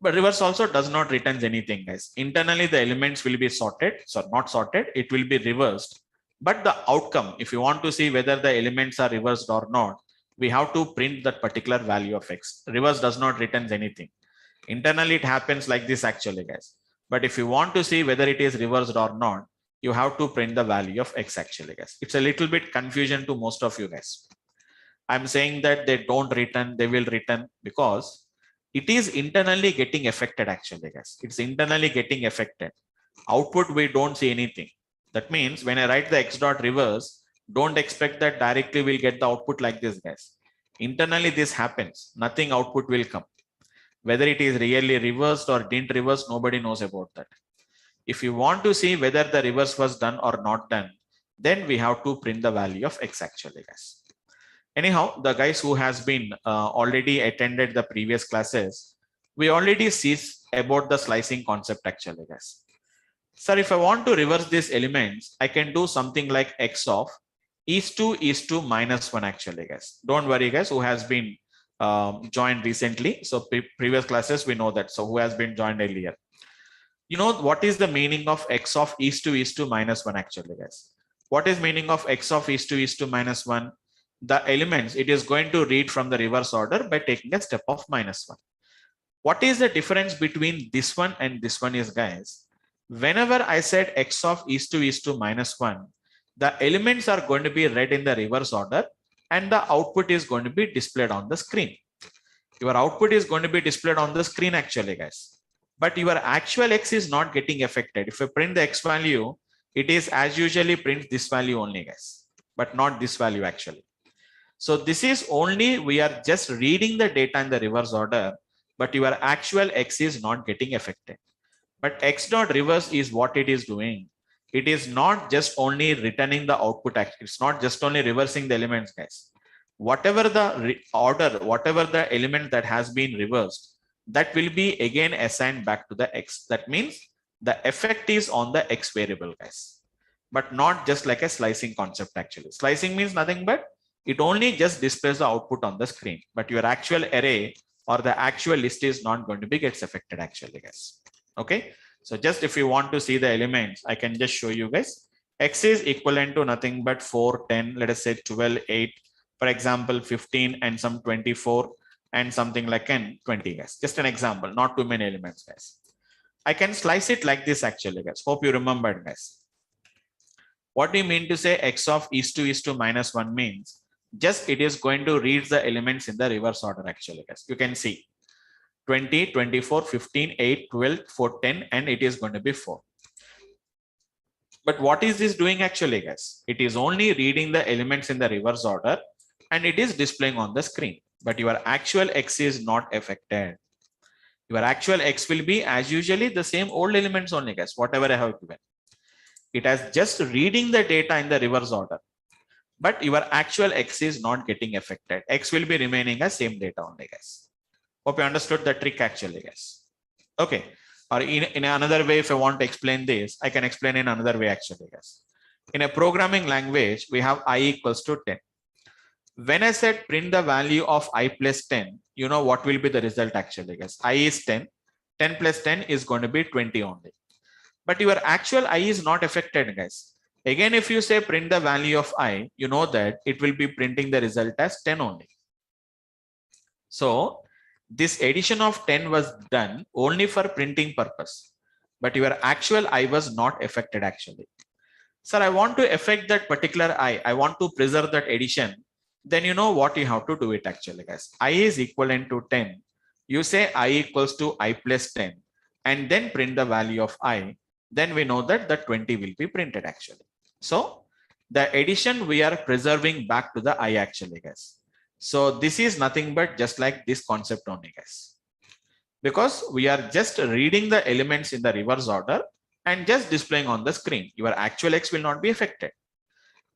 But reverse also does not return anything, guys. Internally, the elements will be sorted. So not sorted, it will be reversed. But the outcome, if you want to see whether the elements are reversed or not, we have to print that particular value of X. Reverse does not return anything. Internally, it happens like this actually, guys. But if you want to see whether it is reversed or not, you have to print the value of X actually, guys. It's a little bit confusion to most of you guys. I'm saying that they don't return, they will return because it is internally getting affected actually, guys. It's internally getting affected. Output, we don't see anything. That means when I write the X dot reverse, don't expect that directly we'll get the output like this, guys. Internally, this happens. Nothing output will come. Whether it is really reversed or didn't reverse, nobody knows about that. If you want to see whether the reverse was done or not done, then we have to print the value of X actually, guys. Anyhow, the guys who has been already attended the previous classes, we already see about the slicing concept actually, guys. Sir, if I want to reverse these elements, I can do something like X of is to minus 1 actually, guys. Don't worry, guys, who has been joined recently. So previous classes, we know that. So who has been joined earlier? You know what is the meaning of X of is to minus 1 actually, guys? What is meaning of X of is to minus 1? The elements, it is going to read from the reverse order by taking a step of minus 1. What is the difference between this one and this one is, guys? Whenever I said X of is to minus 1, the elements are going to be read in the reverse order and the output is going to be displayed on the screen. Your output is going to be displayed on the screen actually, guys. But your actual X is not getting affected. If you print the X value, it is as usually print this value only, guys, but not this value actually. So this is only, we are just reading the data in the reverse order, but your actual X is not getting affected. But X dot reverse is what it is doing. It is not just only returning the output. It's not just only reversing the elements, guys. Whatever the order, whatever the element that has been reversed, that will be again assigned back to the X. That means the effect is on the X variable, guys, but not just like a slicing concept actually. Slicing means nothing but it only just displays the output on the screen, but your actual array or the actual list is not going to be gets affected actually, guys. Okay. So just if you want to see the elements, I can just show you guys. X is equivalent to nothing but 4, 10, let us say 12, 8, for example, 15 and some 24 and something like 20, guys. Just an example, not too many elements, guys. I can slice it like this actually, guys. Hope you remembered, guys. What do you mean to say X of is to minus 1 means? Just it is going to read the elements in the reverse order actually, guys. You can see 20, 24, 15, 8, 12, 4, 10, and it is going to be 4. But what is this doing actually, guys? It is only reading the elements in the reverse order and it is displaying on the screen. But your actual X is not affected. Your actual X will be as usually the same old elements only, guys, whatever I have given. It has just reading the data in the reverse order. But your actual X is not getting affected. X will be remaining as same data only, guys. Hope you understood the trick actually, guys. Okay. Or in another way, if I want to explain this, I can explain in another way actually, guys. In a programming language, we have I equals to 10. When I said print the value of I plus 10, you know what will be the result actually, guys. I is 10. 10 plus 10 is going to be 20 only. But your actual I is not affected, guys. Again, if you say print the value of I, you know that it will be printing the result as 10 only. So this addition of 10 was done only for printing purpose, but your actual I was not affected actually. Sir, I want to affect that particular I want to preserve that addition. Then you know what you have to do it actually, guys. I is equivalent to 10. You say I equals to I plus 10 and then print the value of I. Then we know that the 20 will be printed actually. So the addition we are preserving back to the I actually, guys. So this is nothing but just like this concept only, guys. Because we are just reading the elements in the reverse order and just displaying on the screen. Your actual X will not be affected.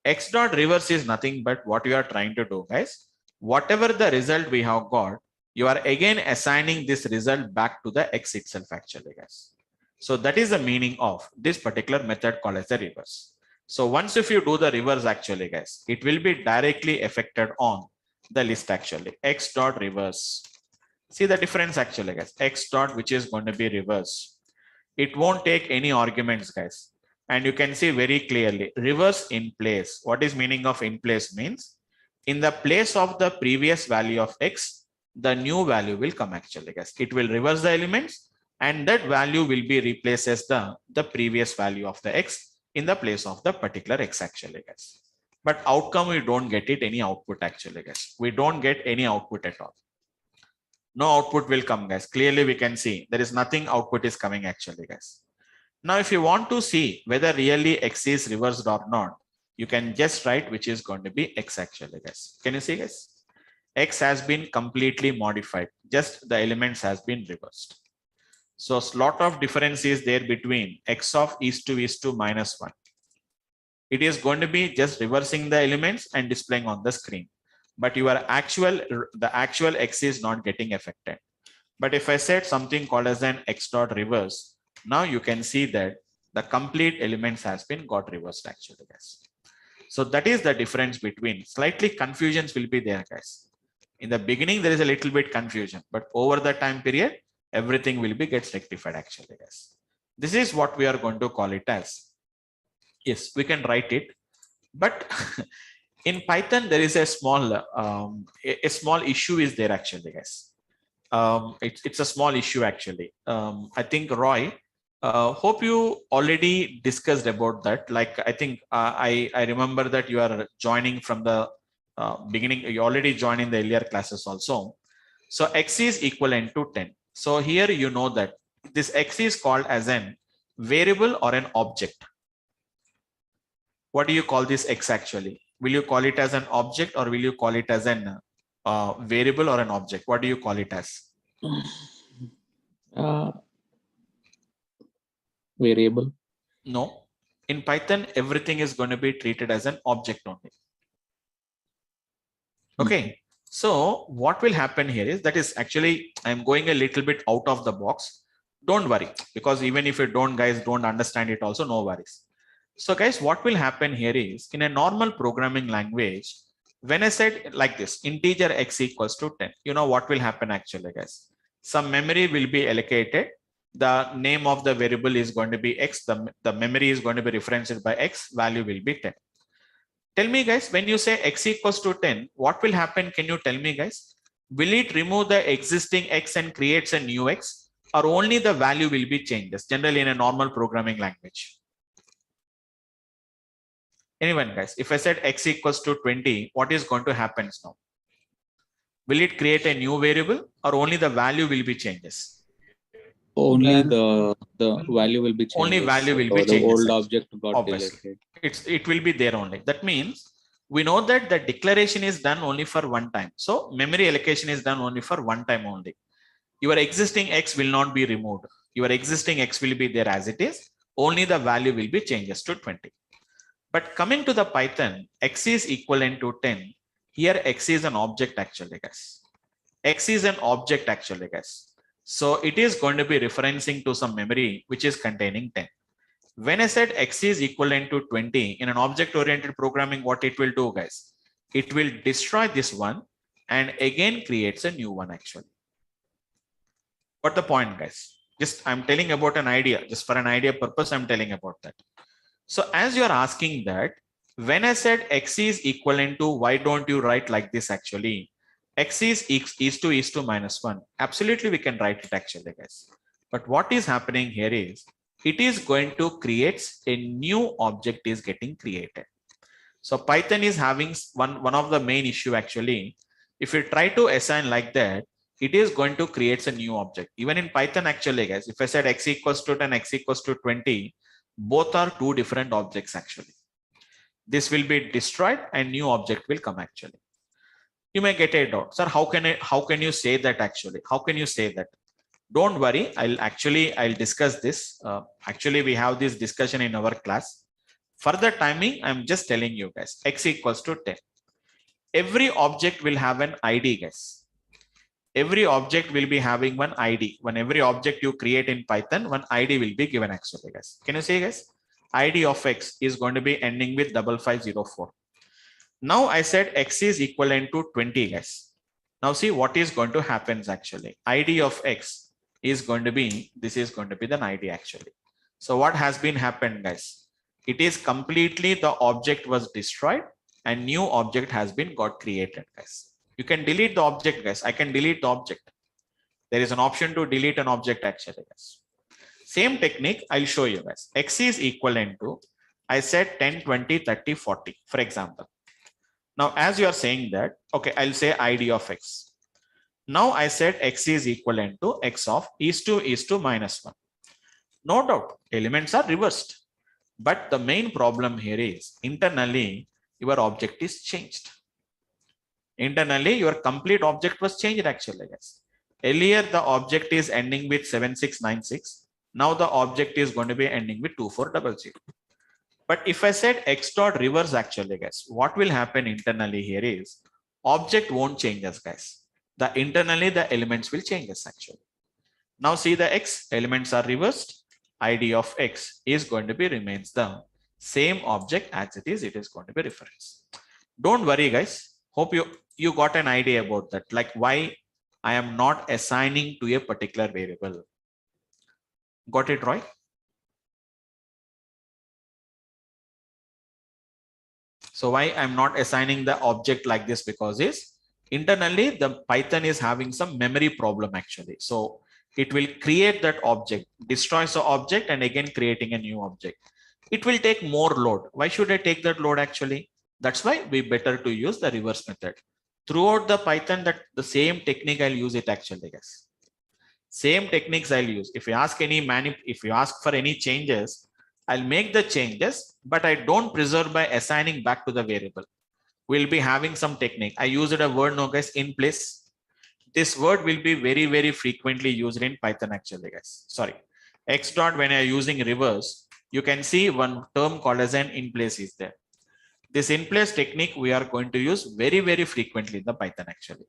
X dot reverse is nothing but what you are trying to do, guys. Whatever the result we have got, you are again assigning this result back to the X itself actually, guys. So that is the meaning of this particular method called as the reverse. So once if you do the reverse actually guys, it will be directly affected on the list actually. X dot reverse. See the difference actually guys. X dot which is going to be reverse. It won't take any arguments guys. And you can see very clearly reverse in place. What is meaning of in place means in the place of the previous value of X, the new value will come actually guys. It will reverse the elements and that value will be replaced as the previous value of the X in the place of the particular X actually guys. But outcome, we don't get it any output actually guys. We don't get any output at all. No output will come guys. Clearly we can see there is nothing output is coming actually guys. Now if you want to see whether really X is reversed or not, you can just write which is going to be X actually guys. Can you see guys? X has been completely modified. Just the elements has been reversed. So a lot of difference is there between X of is to minus 1. It is going to be just reversing the elements and displaying on the screen. But the actual X is not getting affected. But if I said something called as an X dot reverse, now you can see that the complete elements has been got reversed actually guys. So that is the difference between, slightly confusions will be there guys. In the beginning, there is a little bit confusion, but over the time period, everything will be gets rectified actually guys. This is what we are going to call it as. Yes, we can write it, but in Python, there is a small issue is there actually guys. It's a small issue actually. I think Roy, hope you already discussed about that. Like I think I remember that you are joining from the beginning. You already joined in the earlier classes also. So X is equivalent to 10. So here you know that this X is called as an variable or an object. What do you call this X actually? Will you call it as an object or will you call it as an variable or an object? What do you call it as? Variable. No. In Python, everything is going to be treated as an object only. Okay. So what will happen here is that is actually I'm going a little bit out of the box. Don't worry, because even if you guys don't understand it also, no worries. So guys, what will happen here is in a normal programming language, when I said like this, integer X equals to 10, you know what will happen actually guys? Some memory will be allocated. The name of the variable is going to be X. The memory is going to be referenced by X. Value will be 10. Tell me guys, when you say X equals to 10, what will happen? Can you tell me guys? Will it remove the existing X and creates a new X, or only the value will be changed? Generally in a normal programming language. Anyone guys, if I said X equals to 20, what is going to happen now? Will it create a new variable or only the value will be changes? Only the value will be changed. Only value will be the changes. old object got Obviously. deleted. It will be there only. That means we know that the declaration is done only for one time. So memory allocation is done only for one time only. Your existing X will not be removed. Your existing X will be there as it is. Only the value will be changes to 20. But coming to the Python, X is equivalent to 10. Here X is an object actually guys. X is an object actually guys. So it is going to be referencing to some memory which is containing 10. When I said X is equivalent to 20 in an object oriented programming, what it will do guys? It will destroy this one and again creates a new one actually. What the point guys? Just I'm telling about an idea, just for an idea purpose, I'm telling about that. So as you're asking that, when I said X is equivalent to, why don't you write like this actually? X is to minus 1. Absolutely, we can write it actually, guys. But what is happening here is, it is going to create a new object is getting created. So Python is having one of the main issue actually. If you try to assign like that, it is going to create a new object. Even in Python actually, guys, if I said X equals to 10, X equals to 20, both are two different objects actually. This will be destroyed and new object will come actually. You may get a doubt, sir, how can you say that actually? How can you say that? Don't worry, I'll discuss this. Actually, we have this discussion in our class. For the timing, I'm just telling you guys, X equals to 10. Every object will have an ID, guys. Every object will be having one ID. When every object you create in Python, one ID will be given actually, guys. Can you see, guys? ID of X is going to be ending with 5504. Now I said X is equivalent to 20, guys. Now see what is going to happen actually. ID of X is going to be, this is going to be the ID actually. So what has been happened, guys? It is completely the object was destroyed and new object has been got created, guys. You can delete the object, guys. I can delete the object. There is an option to delete an object actually, guys. Same technique I'll show you, guys. X is equivalent to, I said 10, 20, 30, 40, for example. Now, as you are saying that, okay, I'll say ID of X. Now I said X is equivalent to X of is to minus 1. No doubt, elements are reversed. But the main problem here is internally, your object is changed. Internally, your complete object was changed actually, guys. Earlier, the object is ending with 7696. Now the object is going to be ending with 2400. But if I said X dot reverse actually, guys, what will happen internally here is object won't change us, guys. The internally the elements will change us actually. Now see the X elements are reversed. ID of X is going to be remains the same object as it is going to be reference. Don't worry, guys. Hope you got an idea about that, like why I am not assigning to a particular variable. Got it, Roy? So why I'm not assigning the object like this, because is internally the Python is having some memory problem actually. So it will create that object, destroys the object and again creating a new object. It will take more load. Why should I take that load actually? That's why we better to use the reverse method. Throughout the Python, that the same technique I'll use it actually, guys. Same techniques I'll use. If you ask for any changes, I'll make the changes, but I don't preserve by assigning back to the variable. We'll be having some technique. I used a word now, guys, in place. This word will be very, very frequently used in Python actually, guys. Sorry. X dot, when you're using reverse, you can see one term called as an in place is there. This in place technique we are going to use very, very frequently in the Python actually.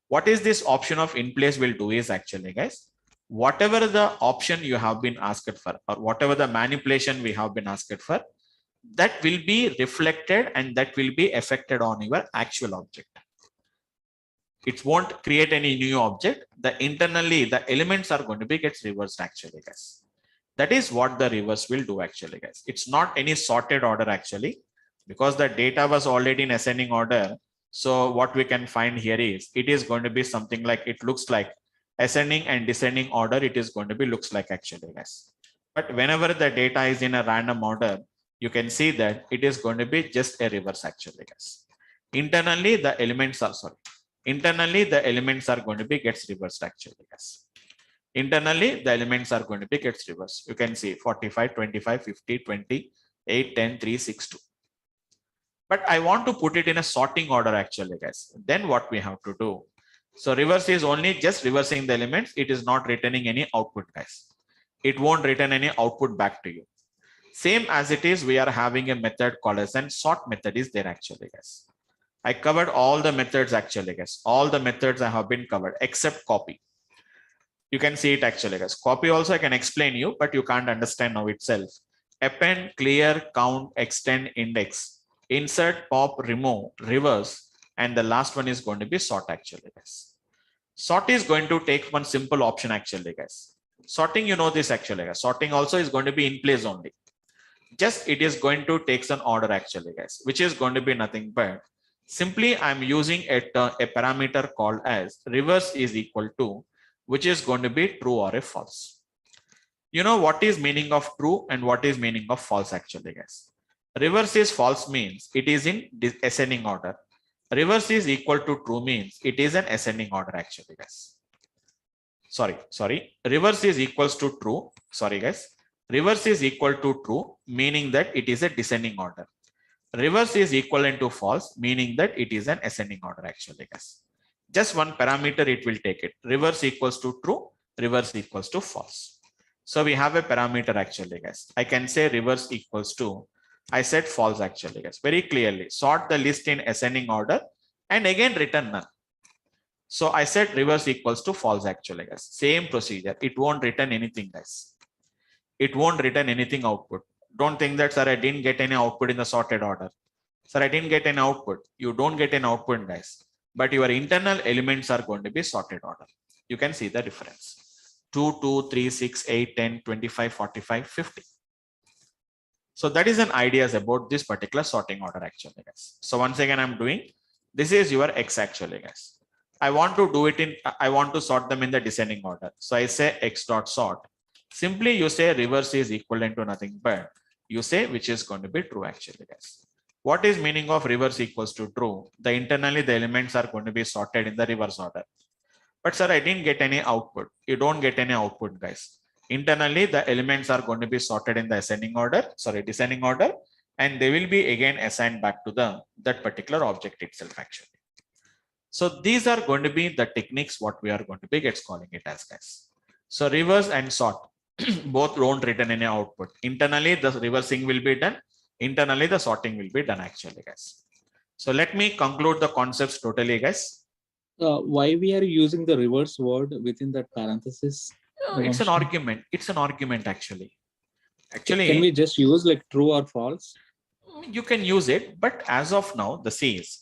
What is this option of in place will do is actually, guys, whatever the option you have been asked for or whatever the manipulation we have been asked for, that will be reflected and that will be affected on your actual object. It won't create any new object. The internally the elements are going to be gets reversed actually, guys. That is what the reverse will do actually, guys. It's not any sorted order actually, because the data was already in ascending order. So what we can find here is it is going to be something like it looks like ascending and descending order. It is going to be looks like actually, guys. But whenever the data is in a random order, you can see that it is going to be just a reverse actually, guys. Internally the elements are going to be gets reversed actually, guys. Internally the elements are going to be gets reversed. You can see 45, 25, 50, 20, 8, 10, 3, 6, 2. But I want to put it in a sorting order actually, guys. Then what we have to do? So reverse is only just reversing the elements. It is not returning any output, guys. It won't return any output back to you. Same as it is, we are having a method called as an sort method is there actually, guys. I covered all the methods actually, guys. All the methods I have been covered except copy. You can see it actually, guys. Copy also I can explain you, but you can't understand now itself. Append, clear, count, extend, index. Insert, pop, remove, reverse, and the last one is going to be sort actually, guys. Sort is going to take one simple option actually, guys. Sorting, you know this actually, guys. Sorting also is going to be in place only. Just it is going to take an order actually, guys, which is going to be nothing but simply I'm using a parameter called as reverse is equal to, which is going to be true or a false. You know what is meaning of true and what is meaning of false actually, guys. Reverse is false means it is in ascending order. Reverse is equal to true means it is an ascending order actually, guys. Sorry. Reverse is equals to true. Sorry, guys. Reverse is equal to true, meaning that it is a descending order. Reverse is equivalent to false, meaning that it is an ascending order actually, guys. Just one parameter it will take it. Reverse equals to true, reverse equals to false. So we have a parameter actually, guys. I can say reverse equals to, I said false actually, guys, very clearly. Sort the list in ascending order and again return none. So I said reverse equals to false actually, guys. Same procedure. It won't return anything, guys. It won't return anything output. Don't think that, sir, I didn't get any output in the sorted order. Sir, I didn't get an output. You don't get an output, guys. But your internal elements are going to be sorted order. You can see the difference. 2, 2, 3, 6, 8, 10, 25, 45, 50. So that is an idea about this particular sorting order actually, guys. So once again, I'm doing, this is your X actually, guys. I want to do it in, I want to sort them in the descending order. So I say X dot sort. Simply you say reverse is equivalent to nothing but you say which is going to be true actually, guys. What is meaning of reverse equals to true? The internally the elements are going to be sorted in the reverse order. But sir, I didn't get any output. You don't get any output, guys. Internally, the elements are going to be sorted in the descending order, and they will be again assigned back to that particular object itself actually. So these are going to be the techniques what we are going to be calling it as, guys. So reverse and sort both don't return any output. Internally, the reversing will be done. Internally, the sorting will be done actually, guys. So let me conclude the concepts totally, guys. Why we are using the reverse word within that parenthesis? It's an argument. It's an argument actually. Actually, can we just use like true or false? You can use it, but as of now, the C is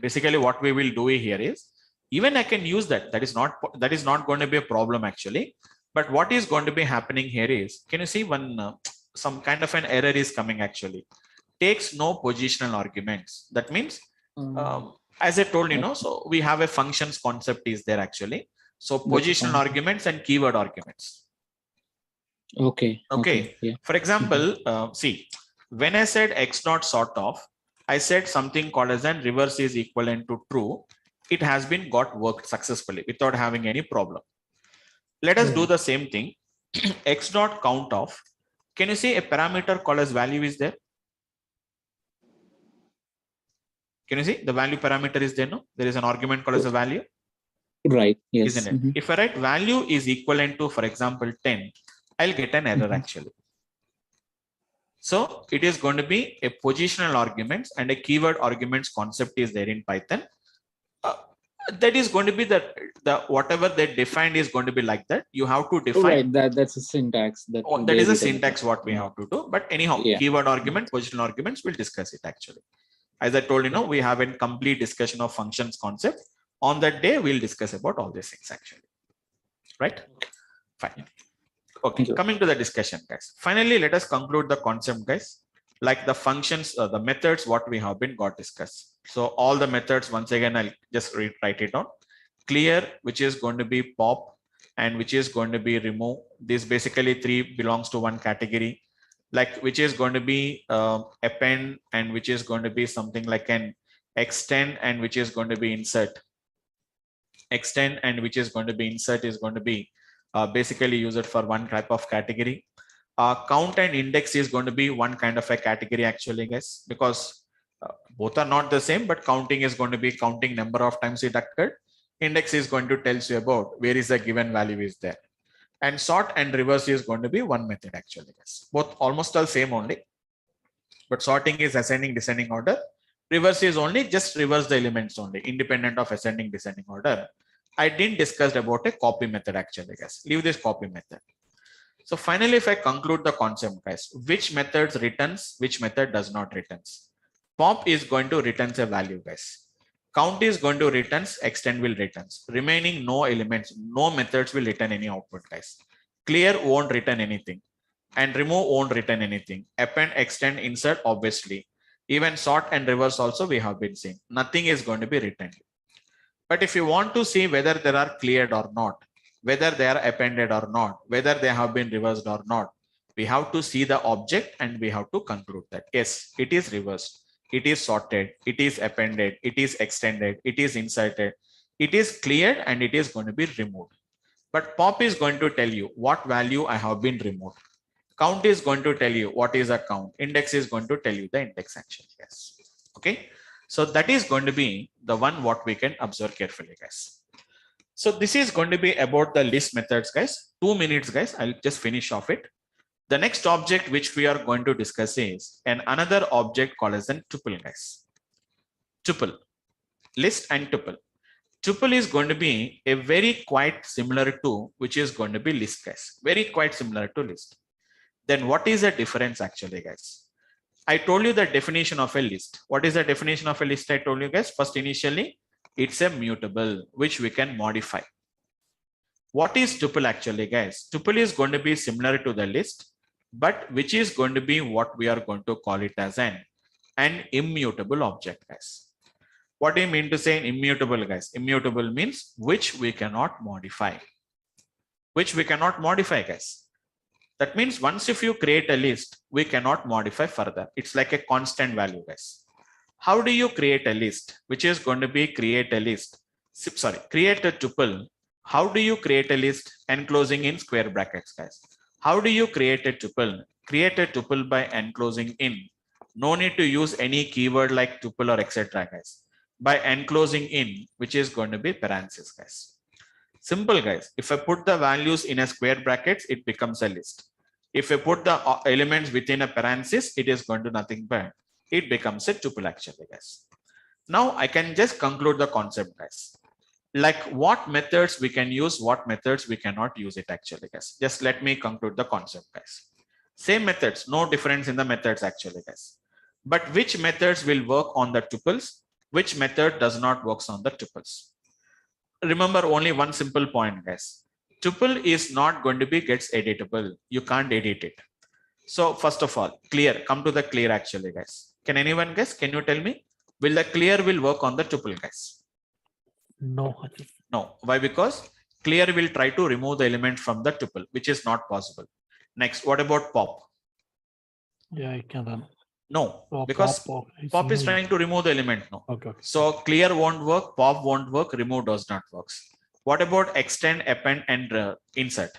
basically what we will do here is even I can use that. That is not going to be a problem actually. But what is going to be happening here is, can you see one some kind of an error is coming actually? Takes no positional arguments. That means, as I told you, so we have a functions concept is there actually. So positional arguments and keyword arguments. Okay. Yeah. For example, see, when I said X not sort of, I said something called as an reverse is equivalent to true. It has been worked successfully without having any problem. Let us do the same thing. X dot count of. Can you see a parameter called as value is there? Can you see the value parameter is there? No, there is an argument called as a value. Right. Yes. Isn't it? If I write value is equivalent to, for example, 10, I'll get an error actually. So it is going to be a positional arguments and a keyword arguments concept is there in Python. That is going to be the whatever they defined is going to be like that. You have to define. Right. That's a syntax. That is a syntax what we have to do. But anyhow, keyword argument, positional arguments, we'll discuss it actually. As I told you, we have a complete discussion of functions concept. On that day, we'll discuss about all these things actually. Right? Fine. Okay, coming to the discussion, guys. Finally, let us conclude the concept, guys. Like the functions, the methods, what we have been discussed. So all the methods, once again, I'll just write it down. Clear, which is going to be pop, and which is going to be remove. This basically 3 belongs to one category. Like which is going to be append, and which is going to be something like an extend, and which is going to be insert. Extend and which is going to be insert is going to be basically use it for one type of category. Count and index is going to be one kind of a category actually, guys, because both are not the same, but counting is going to be counting number of times it occurred. Index is going to tell you about where is the given value is there. And sort and reverse is going to be one method actually, guys. Both almost all same only, but sorting is ascending, descending order. Reverse is only just reverse the elements only, independent of ascending, descending order. I didn't discuss about a copy method actually, guys. Leave this copy method. So finally, if I conclude the concept, guys, which methods returns, which method does not returns. Pop is going to returns a value, guys. Count is going to returns, extend will returns. Remaining no elements, no methods will return any output, guys. Clear won't return anything. And remove won't return anything. Append, extend, insert, obviously. Even sort and reverse also we have been seeing. Nothing is going to be returned. But if you want to see whether they are cleared or not, whether they are appended or not, whether they have been reversed or not, we have to see the object and we have to conclude that yes, it is reversed, it is sorted, it is appended, it is extended, it is inserted, it is cleared, and it is going to be removed. But pop is going to tell you what value I have been removed. Count is going to tell you what is a count. Index is going to tell you the index actually. Yes. Okay. So that is going to be the one what we can observe carefully, guys. So this is going to be about the list methods, guys. 2 minutes, guys. I'll just finish off it. The next object which we are going to discuss is another object called as a tuple, guys. Tuple, list and tuple. Tuple is going to be a very quite similar to which is going to be list, guys. Very quite similar to list. Then what is the difference actually, guys? I told you the definition of a list. What is the definition of a list? I told you guys first initially, it's a mutable which we can modify. What is tuple actually, guys? Tuple is going to be similar to the list, but which is going to be what we are going to call it as an immutable object, guys. What do you mean to say an immutable, guys? Immutable means which we cannot modify. Which we cannot modify, guys. That means once if you create a list, we cannot modify further. It's like a constant value, guys. How do you create a list? Which is going to be create a list. Sorry, create a tuple. How do you create a list enclosing in square brackets, guys? How do you create a tuple? Create a tuple by enclosing in. No need to use any keyword like tuple or etc., guys. By enclosing in, which is going to be parentheses, guys. Simple, guys. If I put the values in a square brackets, it becomes a list. If I put the elements within a parenthesis, it is going to nothing but it becomes a tuple actually, guys. Now I can just conclude the concept, guys. Like what methods we can use, what methods we cannot use it actually, guys. Just let me conclude the concept, guys. Same methods, no difference in the methods actually, guys. But which methods will work on the tuples? Which method does not work on the tuples? Remember only one simple point, guys. Tuple is not going to be gets editable. You can't edit it. So first of all, clear. Come to the clear actually, guys. Can anyone guess? Can you tell me? Will the clear will work on the tuple, guys? No. No. Why? Because clear will try to remove the element from the tuple, which is not possible. Next, what about pop? Yeah, I can run. No, because pop is trying to remove the element. No. Okay. So clear won't work, pop won't work, remove does not work. What about extend, append, and insert?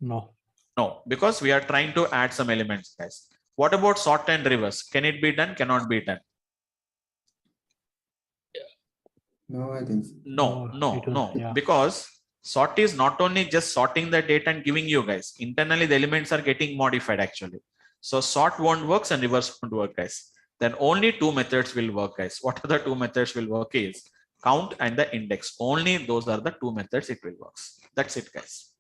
No. No, because we are trying to add some elements, guys. What about sort and reverse? Can it be done? Cannot be done. No, I think so. No. Yeah. Because sort is not only just sorting the data and giving you guys. Internally, the elements are getting modified actually. So sort won't work and reverse won't work, guys. Then only two methods will work, guys. What are the two methods will work is count and the index. Only those are the two methods it will work. That's it, guys.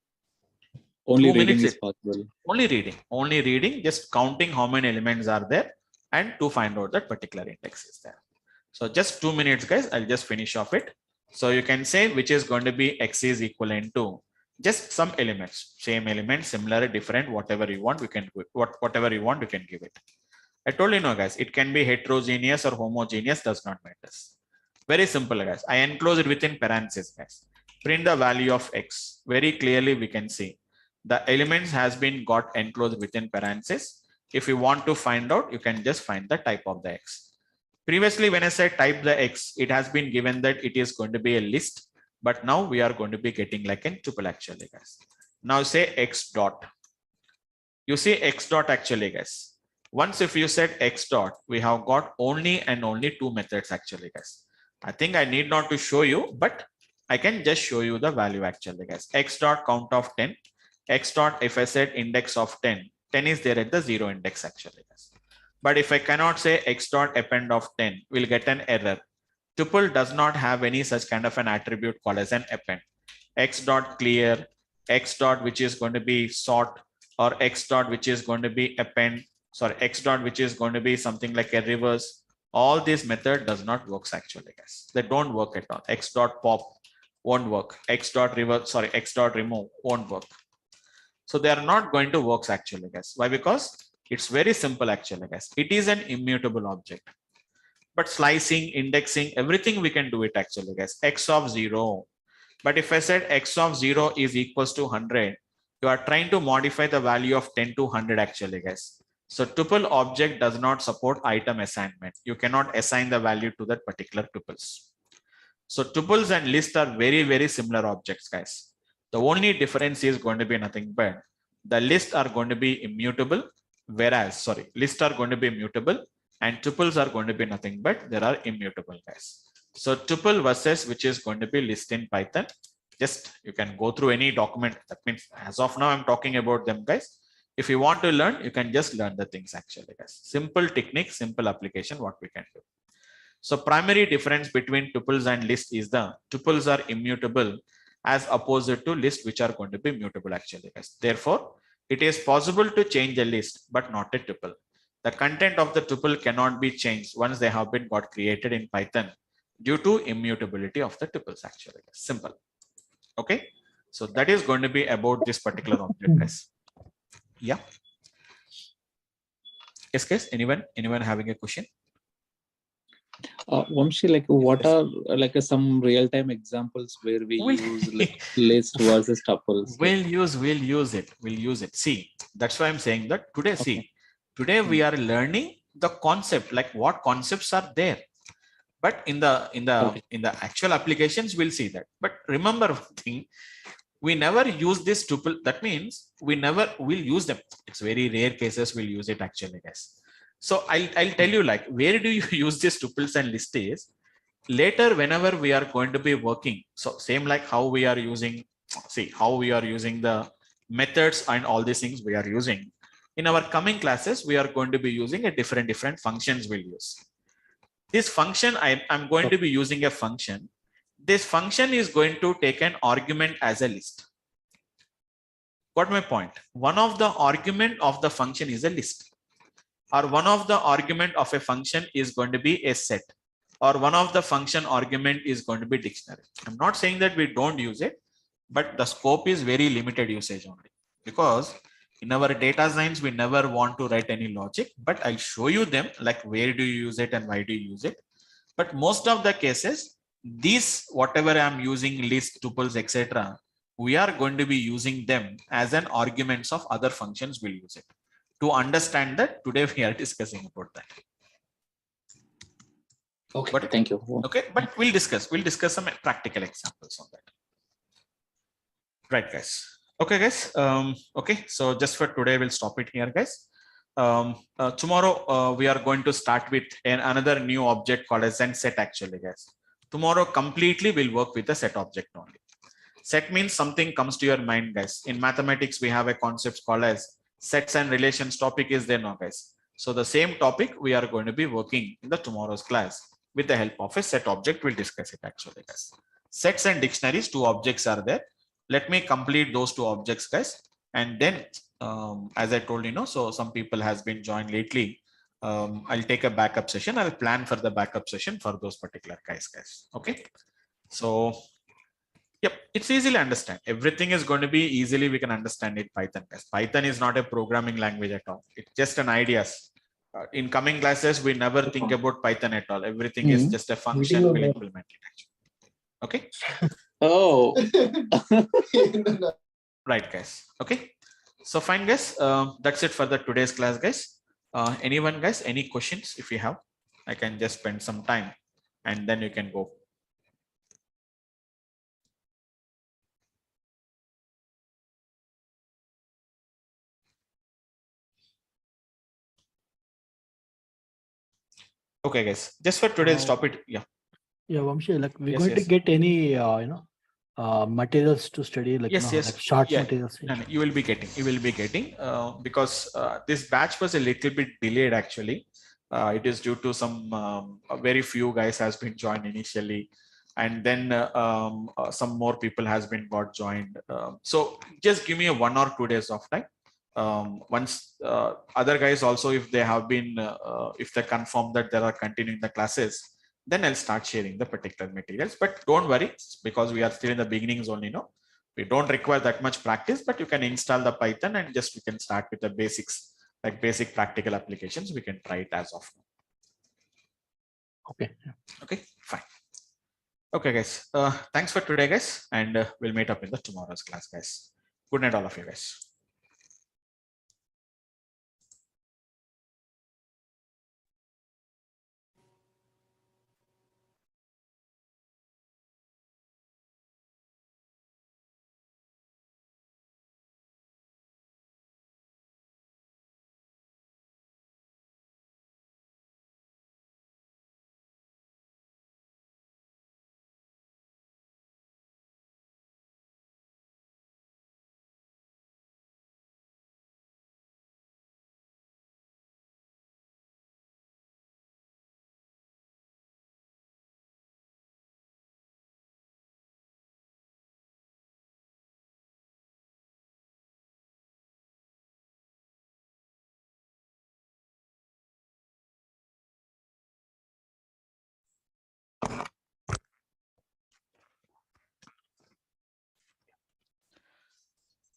Only 2 reading minutes is possible. Only reading, just counting how many elements are there and to find out that particular index is there. So just 2 minutes, guys. I'll just finish off it. So you can say which is going to be x is equivalent to just some elements, same element, similar, different, whatever you want, we can do it. Whatever you want, you can give it. I told you, no, guys, it can be heterogeneous or homogeneous, does not matter. Very simple, guys. I enclose it within parentheses, guys. Print the value of x. Very clearly, we can see the elements has been got enclosed within parentheses. If you want to find out, you can just find the type of the x. Previously, when I said type the x, it has been given that it is going to be a list. But now we are going to be getting like a tuple actually, guys. Now say x dot. You see x dot actually, guys. Once if you said x dot, we have got only and only two methods actually, guys. I think I need not to show you, but I can just show you the value actually, guys. X dot count of 10. X dot, if I said index of 10, 10 is there at the 0 index actually, guys. But if I cannot say x dot append of 10, we'll get an error. Tuple does not have any such kind of an attribute called as an append. X dot clear, X dot which is going to be sort, or X dot which is going to be append, sorry, X dot which is going to be something like a reverse. All this method does not work actually, guys. They don't work at all. X dot pop won't work. X dot reverse, sorry, X dot remove won't work. So they are not going to work actually, guys. Why? Because it's very simple actually, guys. It is an immutable object. But slicing, indexing, everything we can do it actually, guys. X of 0. But if I said x of 0 is equals to 100, you are trying to modify the value of 10 to 100 actually, guys. So tuple object does not support item assignment. You cannot assign the value to that particular tuples. So tuples and lists are very, very similar objects, guys. The only difference is going to be nothing but the lists are going to be immutable, whereas, lists are going to be mutable and tuples are going to be nothing but there are immutable, guys. So tuple versus which is going to be list in Python. Just you can go through any document. That means as of now, I'm talking about them, guys. If you want to learn, you can just learn the things actually, guys. Simple technique, simple application, what we can do. So primary difference between tuples and list is the tuples are immutable as opposed to list which are going to be mutable actually, guys. Therefore, it is possible to change a list, but not a tuple. The content of the tuple cannot be changed once they have been got created in Python due to immutability of the tuples actually. Simple. Okay. So that is going to be about this particular object, guys. Yeah. Yes, guys. Anyone having a question? Vamshi, like what Yes. are some real-time examples where we use like list versus tuples? We'll use it. See, that's why I'm saying that today, see, today we are learning the concept, like what concepts are there. But in the actual applications, we'll see that. But remember one thing, we never use this tuple. That means we never will use them. It's very rare cases we'll use it actually, guys. So I'll tell you like where do you use these tuples and list is later whenever we are going to be working. So same like how we are using, see how we are using the methods and all these things we are using. In our coming classes, we are going to be using a different functions we'll use. This function, I'm going to be using a function. This function is going to take an argument as a list. Got my point? One of the argument of the function is a list, or one of the argument of a function is going to be a set, or one of the function argument is going to be dictionary. I'm not saying that we don't use it, but the scope is very limited usage only, because in our data science, we never want to write any logic, but I'll show you them like where do you use it and why do you use it. But most of the cases, these whatever I'm using list, tuples, etc., we are going to be using them as an arguments of other functions. We'll use it to understand that today we are discussing about that. Okay, but, thank you. Okay, but we'll discuss some practical examples on that. Right, guys. Okay, guys. Okay, so just for today, we'll stop it here, guys. Tomorrow, we are going to start with another new object called as set actually, guys. Tomorrow, completely we'll work with the set object only. Set means something comes to your mind, guys. In mathematics, we have a concept called as sets and relations topic is there now, guys. So the same topic we are going to be working in the tomorrow's class with the help of a set object. We'll discuss it actually, guys. Sets and dictionaries, two objects are there. Let me complete those two objects, guys. And then, as I told you, so some people has been joined lately. I'll take a backup session. I'll plan for the backup session for those particular guys. Okay. So, yep, it's easily understand. Everything is going to be easily, we can understand it Python, guys. Python is not a programming language at all. It's just an ideas. In coming classes, we never think about Python at all. Everything is just a function. We'll implement it actually. Okay. Oh. Right, guys. Okay. So fine, guys. That's it for the today's class, guys. Anyone, guys, any questions? If you have, I can just spend some time and then you can go. Okay, guys. Just for today's topic, yeah. Yeah, Vamshi, like we're Yes, going to yes. get any materials to study, like Yes, yes. like short Yeah. materials. No, you will be getting because this batch was a little bit delayed actually. It is due to some very few guys has been joined initially, and then some more people has been got joined. So just give me a 1 or 2 days of time. Once other guys also, if they have been if they confirm that they are continuing the classes, then I'll start sharing the particular materials. But don't worry, because we are still in the beginnings only. No, we don't require that much practice, but you can install the Python and just we can start with the basics, like basic practical applications. We can try it as of now. Okay. Okay, fine. Okay, guys. Thanks for today, guys, and we'll meet up in the tomorrow's class, guys. Good night, all of you guys.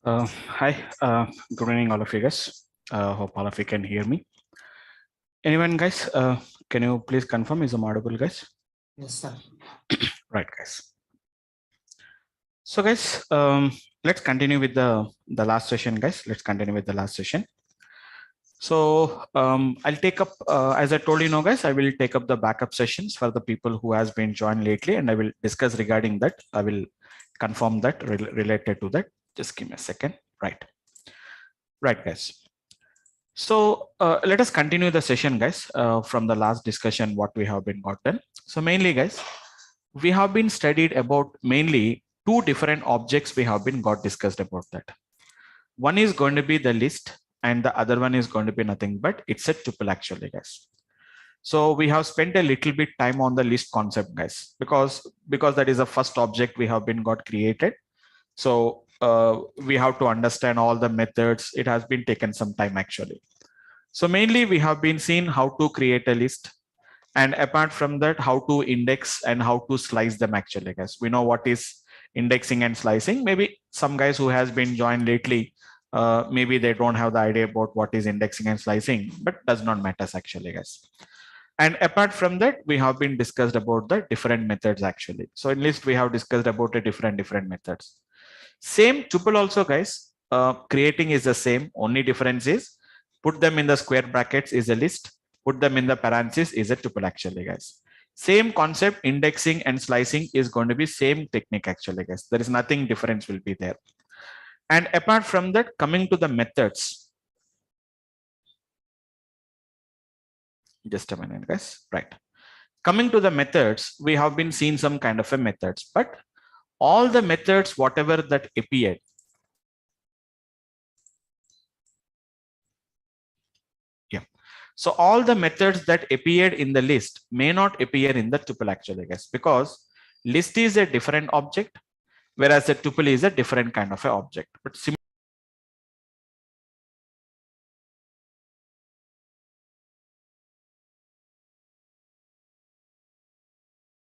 Hi, good evening, all of you guys. Hope all of you can hear me. Anyone, guys? Can you please confirm is I'm audible, guys? Yes, sir. Right, guys. So, guys, let's continue with the last session, guys. Let's continue with the last session. So, I'll take up, as I told you, know, guys, I will take up the backup sessions for the people who has been joined lately, and I will discuss regarding that. I will confirm that related to that. Just give me a second. Right, guys. So let us continue the session, guys, from the last discussion, what we have been gotten. So mainly, guys, we have been studied about mainly two different objects we have been got discussed about that. One is going to be the list and the other one is going to be nothing but it's a tuple actually, guys. So we have spent a little bit time on the list concept, guys, because that is the first object we have been got created. So we have to understand all the methods. It has been taken some time actually. So mainly we have been seeing how to create a list, and apart from that, how to index and how to slice them actually, guys. We know what is indexing and slicing. Maybe some guys who has been joined lately, maybe they don't have the idea about what is indexing and slicing, but does not matter actually, guys. And apart from that, we have been discussed about the different methods actually. So in list, we have discussed about the different methods. Same tuple also, guys, creating is the same. Only difference is put them in the square brackets is a list, put them in the parentheses is a tuple actually, guys. Same concept, indexing and slicing is going to be same technique actually, guys. There is nothing difference will be there. And apart from that, coming to the methods. Just a minute, guys. Right. Coming to the methods, we have been seeing some kind of a methods, but all the methods, whatever that appeared, so all the methods that appeared in the list may not appear in the tuple actually, guys, because list is a different object, whereas the tuple is a different kind of an object. But